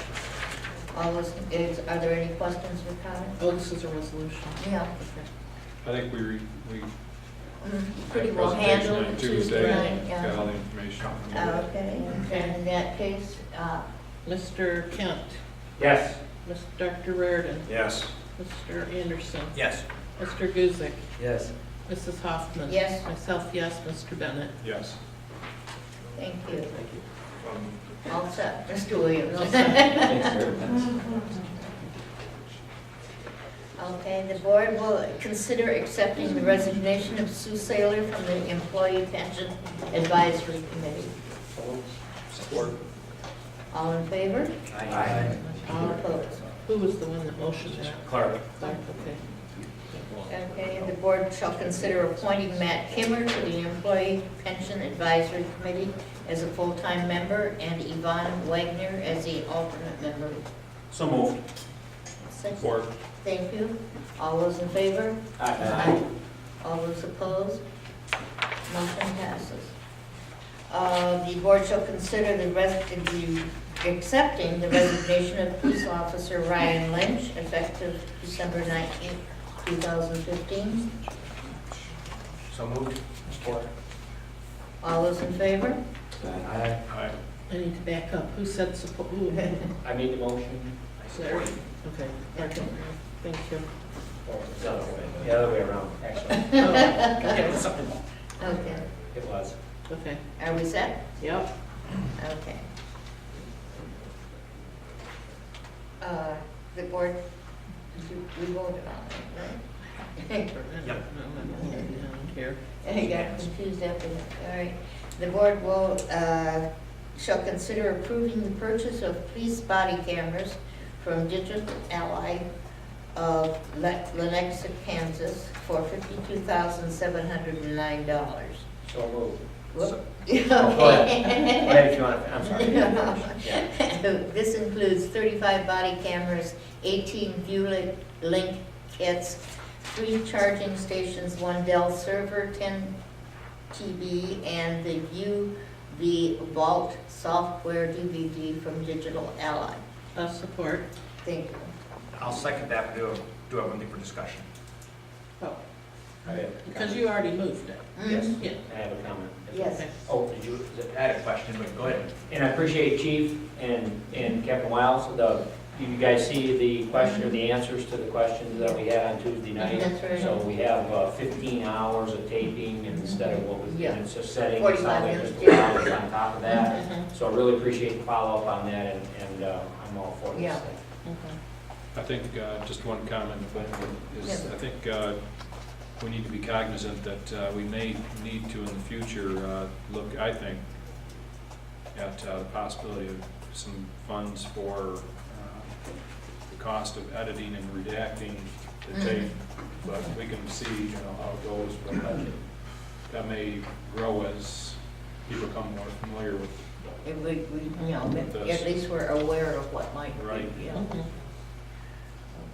All those, are there any questions or comments? Oh, this is a resolution. Yeah. I think we Pretty had a well presentation handled on Tuesday night, Tuesday, yeah. got all the information. Okay, and in that case, Mr. Kent, Yes. Dr. Reardon, Yes. Mr. Anderson, Yes. Mr. Guzick, Yes. Mrs. Hoffman. Yes. Myself, yes, Mr. Bennett. Yes. thank you. Thank you. All set, Mr. Williams. Thanks very much. Okay, the board will consider accepting the resignation of Sue Saylor from the Employee Pension Advisory Committee. Support. All in favor? Aye. All opposed? Who was the one that motioned that? Clark. Clark, okay. Okay, the board shall consider appointing Matt Kimmer to the Employee Pension Advisory Committee as a full-time member and Yvonne Wagner as the alternate member. So moved. Support. Thank you. All those in favor? Aye. All those opposed? Motion passes. The board shall consider accepting the resignation of police officer Ryan Lynch effective December 19th, 2015. So moved. Support. All those in favor? Aye. Aye. I need to back up. Who said support? Who? I made the motion. Sarah. Okay, okay. Thank you. Or the other way around, actually. Oh, okay. Okay. It was. Okay, Are we set? yep. Okay. The board, we voted on it, right? Yep. I don't care. I got confused after that. All right. The board will, shall consider approving the purchase of police body cameras from Digital Ally of Lenexa, Kansas for $52,709. So moved. Whoop. Go ahead. Go ahead if you want to, I'm sorry. Yeah. This includes 35 body cameras, 18 View-Link kits, 3 charging stations, 1 Dell server, 10 TB, and the the Vault software DVD from Digital Ally. I'll support. Thank you. I'll second that, but do have one thing for discussion. Oh, I have a because comment. you already moved it. Yes, Yeah. I have a comment. Yes. Okay. Oh, did you? I had a question, but go ahead. And I appreciate Chief and Captain Wiles, you guys see the question, or the answers to the questions that we had on Tuesday night? That's right. So we have 15 hours of taping instead of what was, Yeah. and it's just setting, 45 sounds like minutes. just 2 hours on top of that. Mhm. So I really appreciate the follow-up on that, and I'm all for this. Yeah. Okay. I think, just one comment, if I could, is Yes. I think we need to be cognizant that we may need to in the future look, I think, at the possibility of some funds for the cost of editing and redacting the tape. But we can see, how it goes, but that may grow as people become more familiar with. If we, With at this. least we're aware of what might Right. be. Yeah. Mhm.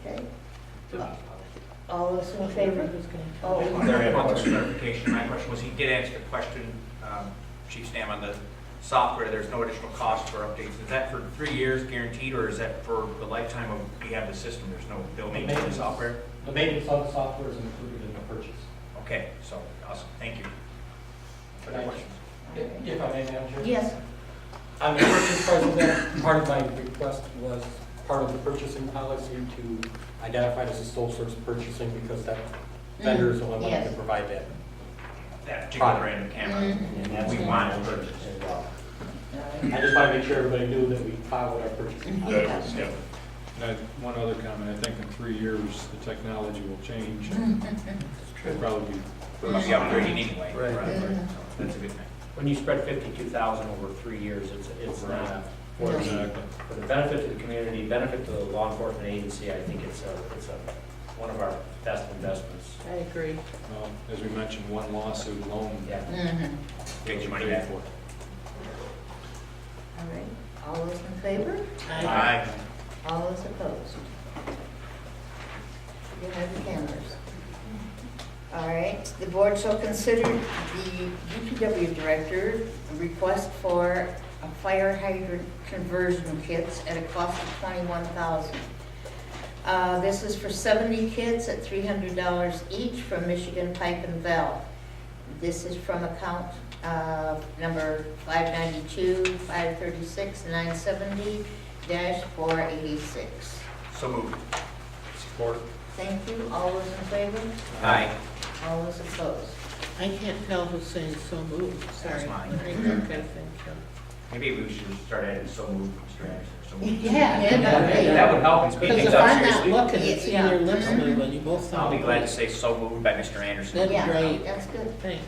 Okay. All those in favor? Oh, There, I have one clarification. My question was, he did answer the question, Chief Stam, on the software, there's no additional cost for updates. Is that for 3 years guaranteed, or is that for the lifetime of we have the system? There's no bill maintenance of the software? The maintenance of the software is included in the purchase. Okay, so, awesome, thank you. For the questions. If I may, Madam Chair? yes. On the purchase price of that, part of my request was part of the purchasing policy to identify it as a sole source purchasing because that vendor is the only one that can Yes. provide that. That particular brand of camera. And that's We want to purchase. as well. I just want to make sure everybody knew that we followed our purchasing policy. That was- yeah. One other comment, I think in 3 years, the technology will change. It'll probably be We'll be upgrading anyway. Right. That's a good thing. When you spread 52,000 over 3 years, it's not, for Exactly. for the benefit to the community, benefit to the law enforcement agency, I think it's one of our best investments. I agree. Well, as we mentioned, one lawsuit alone. Yeah. Mhm. Get your money paid back. for. All right, all those in favor? Aye. All those opposed? You have the cameras. All right, the board shall consider the DPW director request for a fire hydrant conversion kits at a cost of $21,000. This is for 70 kits at $300 each from Michigan Pipe and Valve. This is from account number 592-536-970-486. So moved. Support. Thank you. All those in favor? Aye. All those opposed? I can't tell who's saying so moved, sorry. That's mine. Okay, thank you. Maybe we should start adding so moved, Mr. Anderson, or so moved. Yeah. That would help and speed Because things if up I'm not seriously. looking, it's in your lips Yeah. moving, you both sound. I'll be glad to great. say so moved by Mr. Anderson. That'd be Yeah, great. that's good. Thanks.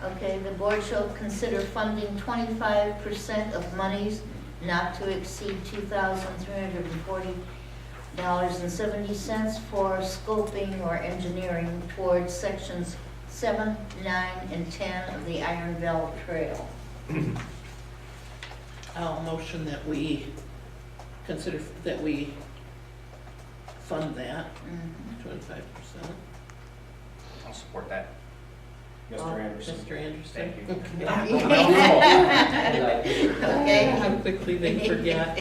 Okay, the board shall consider funding 25% of monies not to exceed $2,340.70 for scoping or engineering towards sections 7, 9, and 10 of the Iron Belt Trail. I'll motion that we consider, that we fund that, Mhm. 25%. I'll support that. Mr. Anderson. Mr. Anderson. Thank you. Okay. How quickly they forget.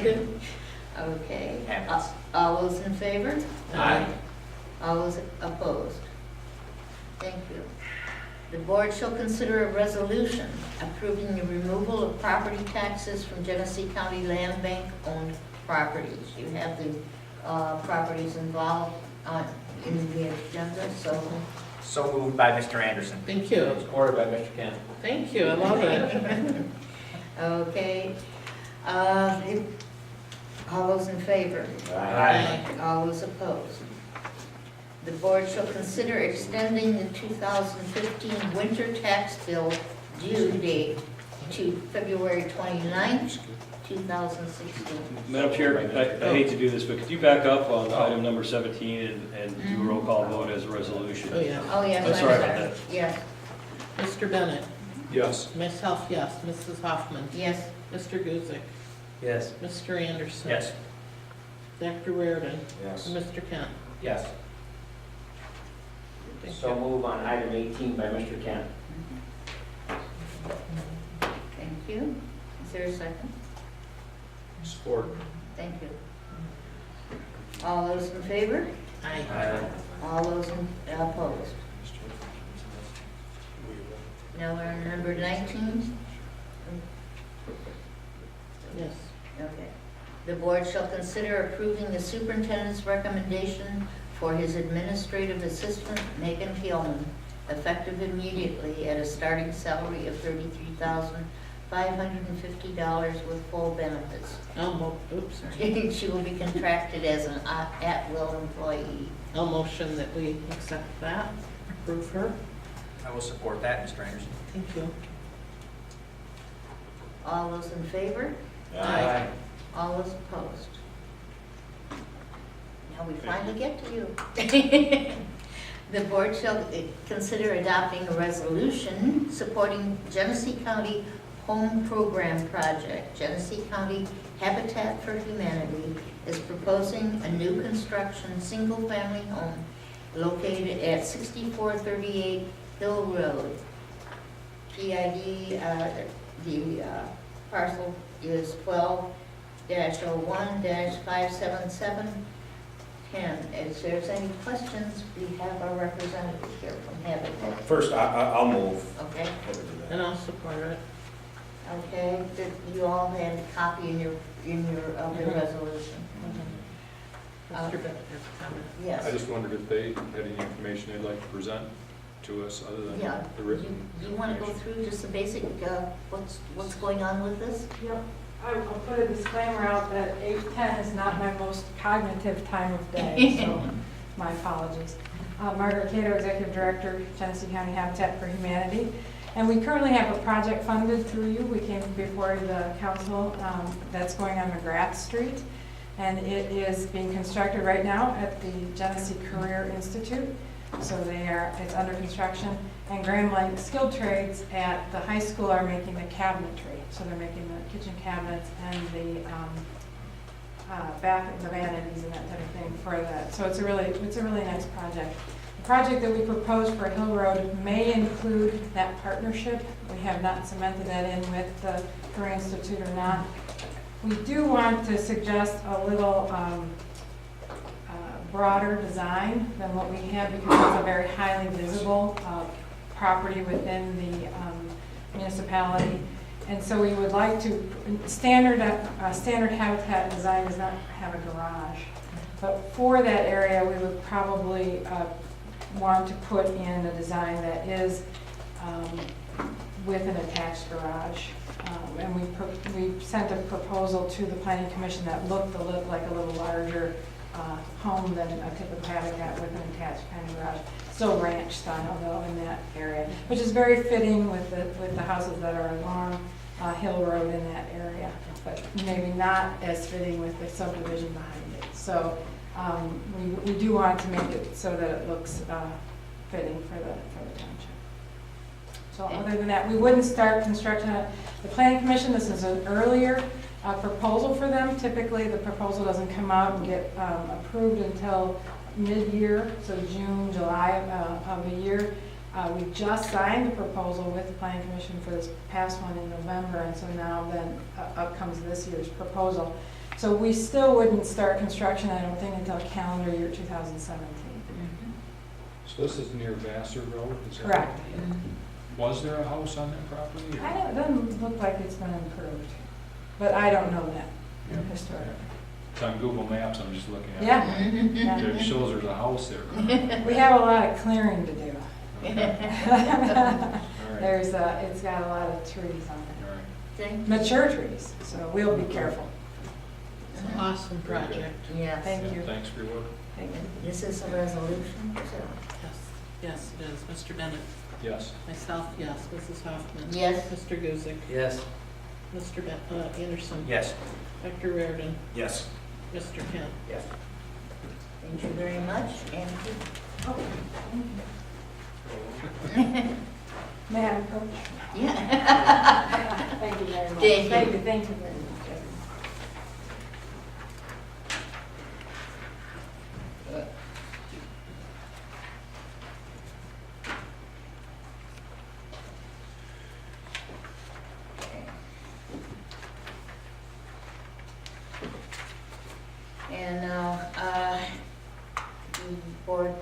Okay. Happens. All those in favor? Aye. All those opposed? Thank you. The board shall consider a resolution approving the removal of property taxes from Genesee County Land Bank owned properties. You have the properties involved in the agenda, so So moved by Mr. Anderson. Thank you. Supported by Mr. Kent. Thank you, I love it. okay. All those in favor? Aye. All those opposed? The board shall consider extending the 2015 winter tax bill due date to February 29th, 2016. Madam Chair, I hate to do this, but could you back up on item number 17 and do a roll call vote as a resolution? Oh, yeah. Oh, yes, I'm I'm sorry about sorry. that. Yes, Mr. Bennett, Yes. myself, yes. Mrs. Hoffman, yes, Mr. Guzik, Yes. Mr. Anderson. Yes. Dr. Reardon, Yes. and Mr. Kent. Yes. Thank So you. move on item 18 by Mr. Kent. thank you. Is there a second? Support. Thank you. All those in favor? Aye. All those opposed? Now we're on number 19. Yes. Okay. The board shall consider approving the superintendent's recommendation for his administrative assistant, Megan Hillman, effective immediately at a starting salary of $33,550 with full benefits. Oops, sorry. She will be contracted as an at-will employee. I'll motion that we accept that, approve her. I will support that, Mr. Anderson. Thank you. All those in favor? Aye. All those opposed? Now we finally get to you. The board shall consider adopting a resolution supporting Genesee County Home Program Project. Genesee County Habitat for Humanity is proposing a new construction single-family home located at 6438 Hill Road. PID, the parcel is 12-01-57710. If there's any questions, we have our representative here from Habitat. First, I'll move. Okay, And I'll support it. okay, you all had a copy in your, of the resolution. Uh, Mr. Bennett has a comment. Yes. I just wondered if they had any information they'd like to present to us other than Yeah. the written. You want to go information. through just the basic, what's going on with this? Yep. I'll put a disclaimer out that 8:10 is not my most cognitive time of day, so my apologies. Margaret Cato, Executive Director, Genesee County Habitat for Humanity. And we currently have a project funded through you. We came before the council that's going on McGrath Street. And it is being constructed right now at the Genesee Career Institute. So it's under construction. And Grand Blanc Skilled Trades at the high school are making the cabinetry. So they're making the kitchen cabinets and the the vanities and that type of thing for that. So it's a really nice project. The project that we proposed for Hill Road may include that partnership. We have not cemented that in with the Career Institute or not. We do want to suggest a little broader design than what we have because it's a very highly visible property within the municipality. And so we would like to, standard habitat design does not have a garage. But for that area, we would probably want to put in a design that is with an attached garage. And we sent a proposal to the Planning Commission that looked like a little larger home than a typical habitat with an attached kind of garage. Still ranch style though in that area, which is very fitting with the houses that are along Hill Road in that area, but maybe not as fitting with the subdivision behind it. So we do want to make it so that it looks fitting for the township. So other than that, we wouldn't start construction at the Planning Commission. This is an earlier proposal for them. Typically, the proposal doesn't come out and get approved until mid-year, so June, July of the year. We just signed the proposal with the Planning Commission for this past one in November, and so now then up comes this year's proposal. So we still wouldn't start construction, I don't think, until calendar year 2017. So this is near Vassar Road? Is that- Correct. Was there a house on that property? or- It doesn't look like it's been improved, but I don't know that Yeah. historically. It's on Google Maps, I'm just looking at it. Yeah. It shows there's a house there. We have a lot of clearing to do. All right, It's got a lot of trees on all right. Thank it, mature trees, so we'll be careful. It's an awesome Very good. project. Yes. Thank Yeah, you. Thanks for your work. This is a resolution, so. Yes, it is. Mr. Bennett? Yes. Myself, yes. Mrs. Hoffman? Yes. Mr. Guzik? Yes. Mr. Anderson? Yes. Dr. Reardon? Yes. Mr. Kent? Yes. Thank you very much, and May I approach? yeah. Thank you very much. Thank you. Thank you very much. And now, the board,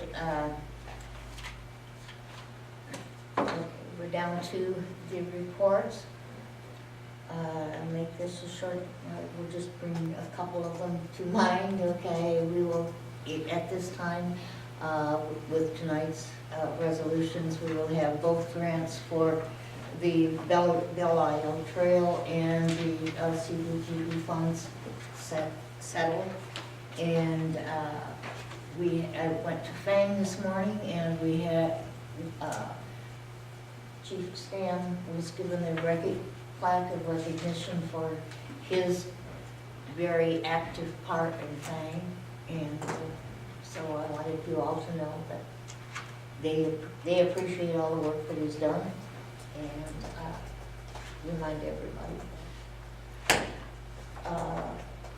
okay, we're down to the reports. I'll make this a short, we'll just bring a couple of them to mind, okay? We will, at this time, with tonight's resolutions, we will have both grants for the Belle Isle Trail and the CDBG funds settled. And I went to Fang this morning, and we had Chief Stan was given a plaque of recognition for his very active part in Fang. And so I wanted you all to know that they appreciate all the work that he's done, and remind everybody.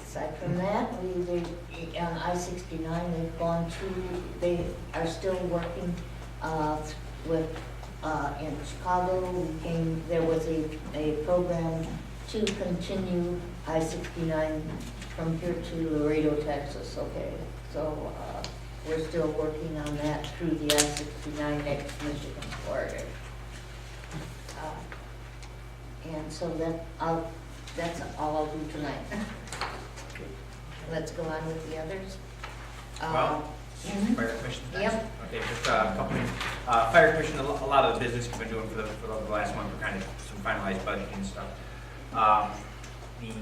Aside from that, on I-69, they are still working with, in Chicago, there was a program to continue I-69 from here to Laredo, Texas, okay? So we're still working on that through the I-69 next Michigan corridor. And so that's all I'll do tonight. let's go on with the others. Well, mhm. Fire Commission. Yep. Okay, just a couple things. Fire Commission, a lot of the business we've been doing for the last month, we're kind of some finalized budgeting and stuff. The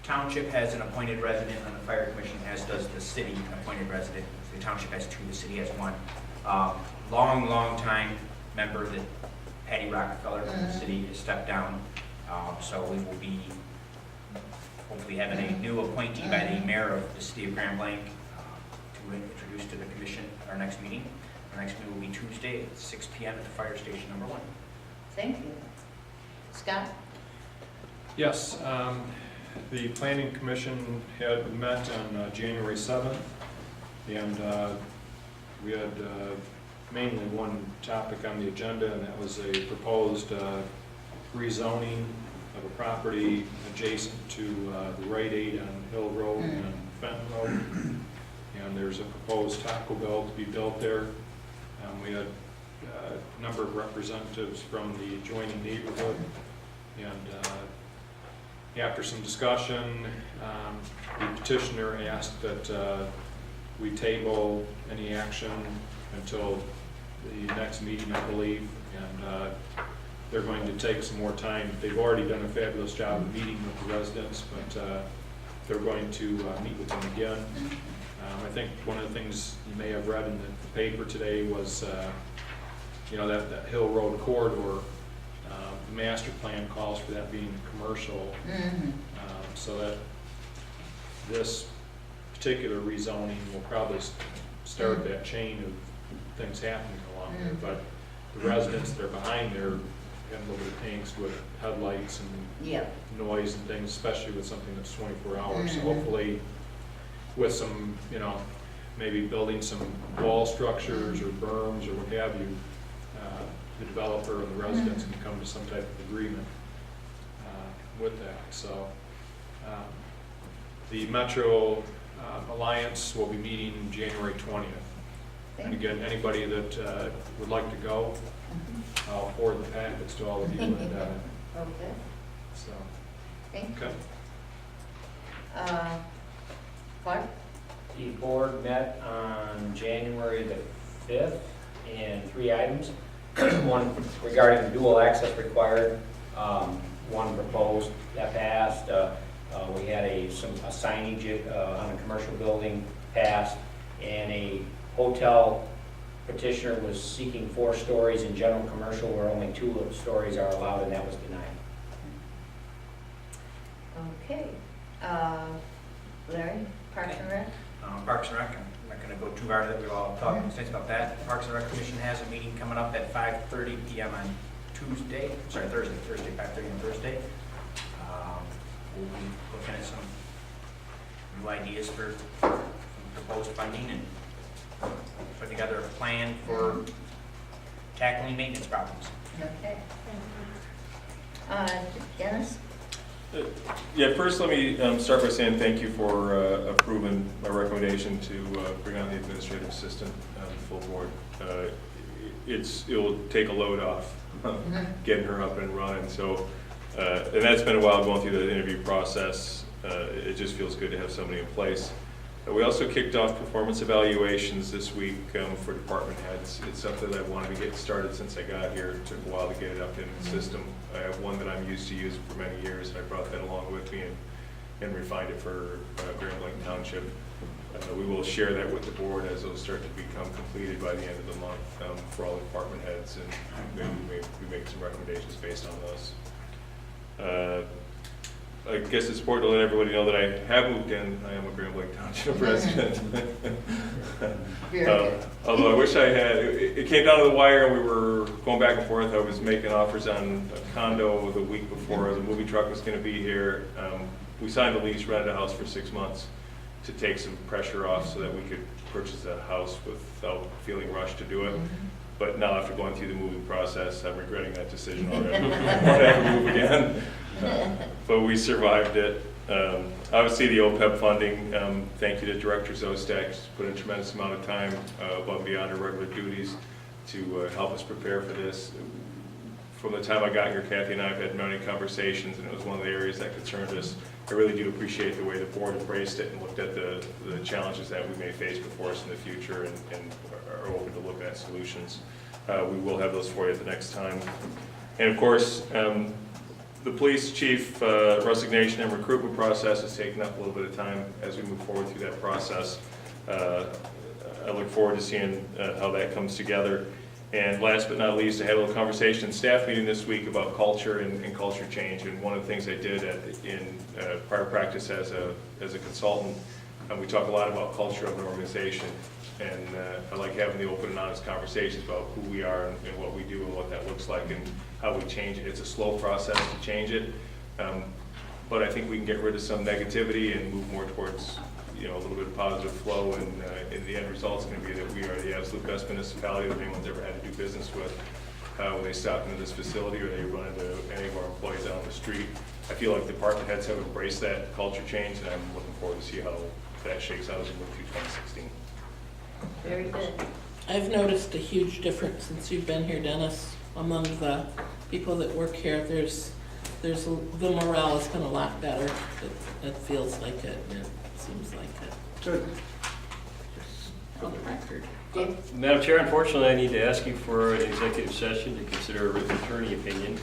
township has an appointed resident on the Fire Commission, as does the city appointed resident. The township has two, the city has one. Long time member that Patty Rockefeller from the city has stepped down. So we will be hopefully having a new appointee by the mayor of the city of Grand Blanc to introduce to the commission at our next meeting. Our next meeting will be Tuesday at 6 p.m. at the fire station number 1. Thank you. Scott? Yes, the planning commission had met on January 7th, and we had mainly one topic on the agenda, and that was a proposed rezoning of a property adjacent to the Rite Aid on Hill Road and Fenton Road. And there's a proposed Taco Bell to be built there. We had a number of representatives from the adjoining neighborhood, and after some discussion, the petitioner asked that we table any action until the next meeting, I believe, and they're going to take some more time. They've already done a fabulous job of meeting with the residents, but they're going to meet with them again. I think one of the things you may have read in the paper today was, you know, that Hill Road corridor, the master plan calls for that being commercial, so that this particular rezoning will probably start that chain of things happening along there. But the residents that are behind there have a little bit of angst with headlights and noise and things, especially with something that's 24 hours. So hopefully, with some, you know, maybe building some wall structures or berms or what have you, the developer and the residents can come to some type of agreement with that. So the Metro Alliance will be meeting January 20th. And again, anybody that would like to go, I'll forward the packets to all of you. And, Okay. so, Thank you. okay. Clark? The board met on January the 5th in 3 items. One regarding dual access required, one proposed that passed. We had some signage on a commercial building passed, and a hotel petitioner was seeking 4 stories in general commercial where only 2 stories are allowed, and that was denied. Okay. Larry, Parks and Rec? Parks and Rec, I'm not going to go too hard that we've all talked extensively about that. Parks and Rec Commission has a meeting coming up at 5:30 p.m. on Thursday, 5:30 on Thursday. We'll be looking at some new ideas for some proposed funding and put together a plan for tackling maintenance problems. Okay. Dennis? Yeah, first let me start by saying thank you for approving my recommendation to bring on the administrative assistant full board. It'll take a load off getting her up and running. So, and that's been a while going through the interview process. It just feels good to have somebody in place. We also kicked off performance evaluations this week for department heads. It's something that I wanted to get started since I got here. It took a while to get it up in the system. I have one that I'm used to using for many years, and I brought that along with me and refined it for Grand Blanc Township. We will share that with the board as those start to become completed by the end of the month for all the department heads, and maybe we make some recommendations based on those. I guess it's important to let everybody know that I have moved in. I am a Grand Blanc Township resident. Although I wish I had. It came down to the wire, and we were going back and forth. I was making offers on a condo the week before the movie truck was going to be here. We signed the lease, rented a house for 6 months to take some pressure off so that we could purchase a house without feeling rushed to do it. But now after going through the moving process, I'm regretting that decision already. I don't want to ever move again. But we survived it. Obviously the OPEB funding, thank you to Director Zostak, she's put in a tremendous amount of time above and beyond her regular duties to help us prepare for this. From the time I got here, Kathy and I have had many conversations, and it was one of the areas that concerned us. I really do appreciate the way the board embraced it and looked at the challenges that we may face before us in the future and are open to look at solutions. We will have those for you at the next time. And of course, the police chief resignation and recruitment process has taken up a little bit of time as we move forward through that process. I look forward to seeing how that comes together. And last but not least, I had a little conversation, staff meeting this week about culture and culture change. And one of the things I did in prior practice as a consultant, we talk a lot about culture of an organization. And I like having the open and honest conversations about who we are and what we do and what that looks like and how we change it. It's a slow process to change it, but I think we can get rid of some negativity and move more towards a little bit of positive flow. And in the end result, it's going to be that we are the absolute best municipality that anyone's ever had to do business with. When they stop into this facility or they run into any of our employees out on the street, I feel like department heads have embraced that culture change, and I'm looking forward to see how that shakes out as we move through 2016. Very good. I've noticed a huge difference since you've been here, Dennis, among the people that work here. The morale has been a lot better. It feels like it. It seems like it. Good. On the record. Madam Chair, unfortunately, I need to ask you for an executive session to consider a written attorney opinion.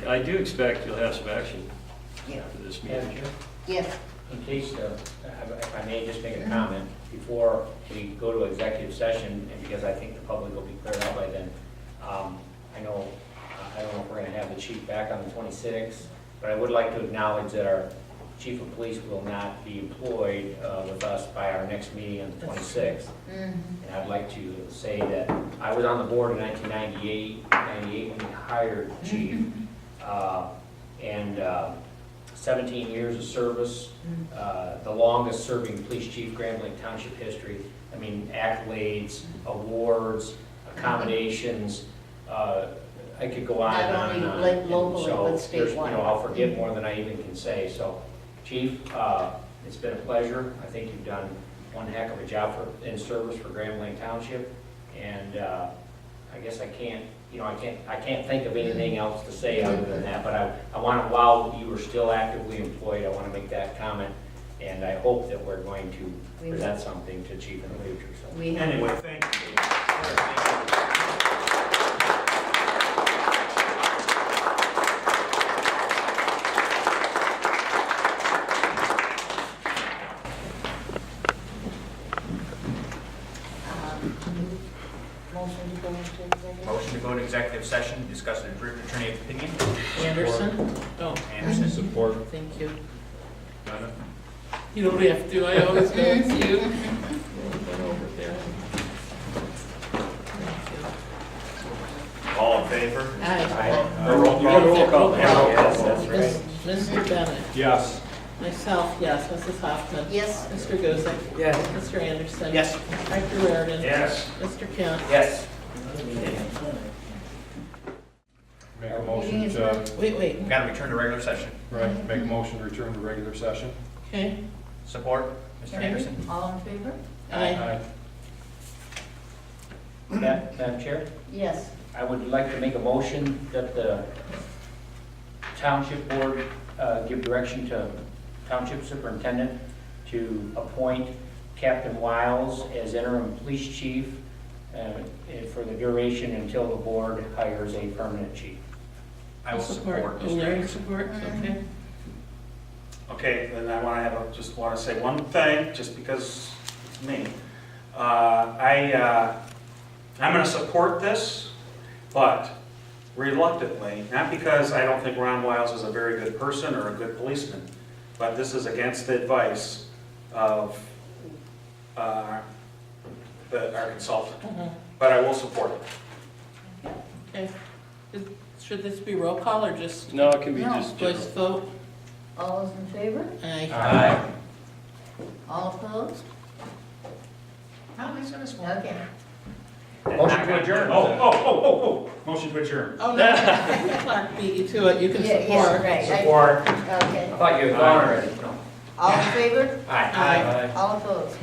I do expect you'll have some action after this meeting. Yes. In case, if I may just make a comment, before we go to executive session, and because I think the public will be cleared out by then, I don't know if we're going to have the chief back on the 26th, but I would like to acknowledge that our chief of police will not be employed with us by our next meeting on the 26th. And I'd like to say that I was on the board in 1998 when we hired the chief, and 17 years of service, the longest serving police chief Grand Blanc Township history. I mean, accolades, awards, accommodations, I could go on and on and on. Not only locally, So but statewide. I'll forget more than I even can say. So, Chief, it's been a pleasure. I think you've done one heck of a job in service for Grand Blanc Township, and I guess I can't think of anything else to say other than that. But I want to, while you were still actively employed, I want to make that comment, and I hope that we're going to present something to Chief in the future. So. Anyway, thank you. Motion to go into executive session, discuss an attorney opinion. Anderson? Oh, Anderson. Support. thank you. You don't have to, I always go with you. Over there. Thank All in favor? you. Aye. Roll call. Roll call. Yes, that's right. Mr. Bennett? Yes. Myself, yes. Mrs. Hoffman? Yes. Mr. Guzek? Yes. Mr. Anderson? Yes. Dr. Reardon? Yes. Mr. Kent? Yes. Make a motion to, Wait. Got to return to regular session. right, make a motion to return to regular session. Okay. Support, Mr. Anderson. All in favor? Aye. Madam Chair? Yes. I would like to make a motion that the township board give direction to township superintendent to appoint Captain Wiles as interim police chief for the duration until the board hires a permanent chief. I will support, Oh, Mr. Larry Anderson. supports, okay. Okay, then I just want to say one thing, just because it's me. I'm going to support this, but reluctantly, not because I don't think Ron Wiles is a very good person or a good policeman, but this is against the advice of our consultant. But I will support it. Okay. Should this be roll call or just No, it can be No. just voice general. vote? All those in favor? Aye. All opposed? Okay. Motion to adjourn. Oh. Motion to adjourn. Oh, no, Clark beat you to it, you can Yeah, support. right. Support. Okay. I thought you had gone already. No. All in favor? Aye. All opposed?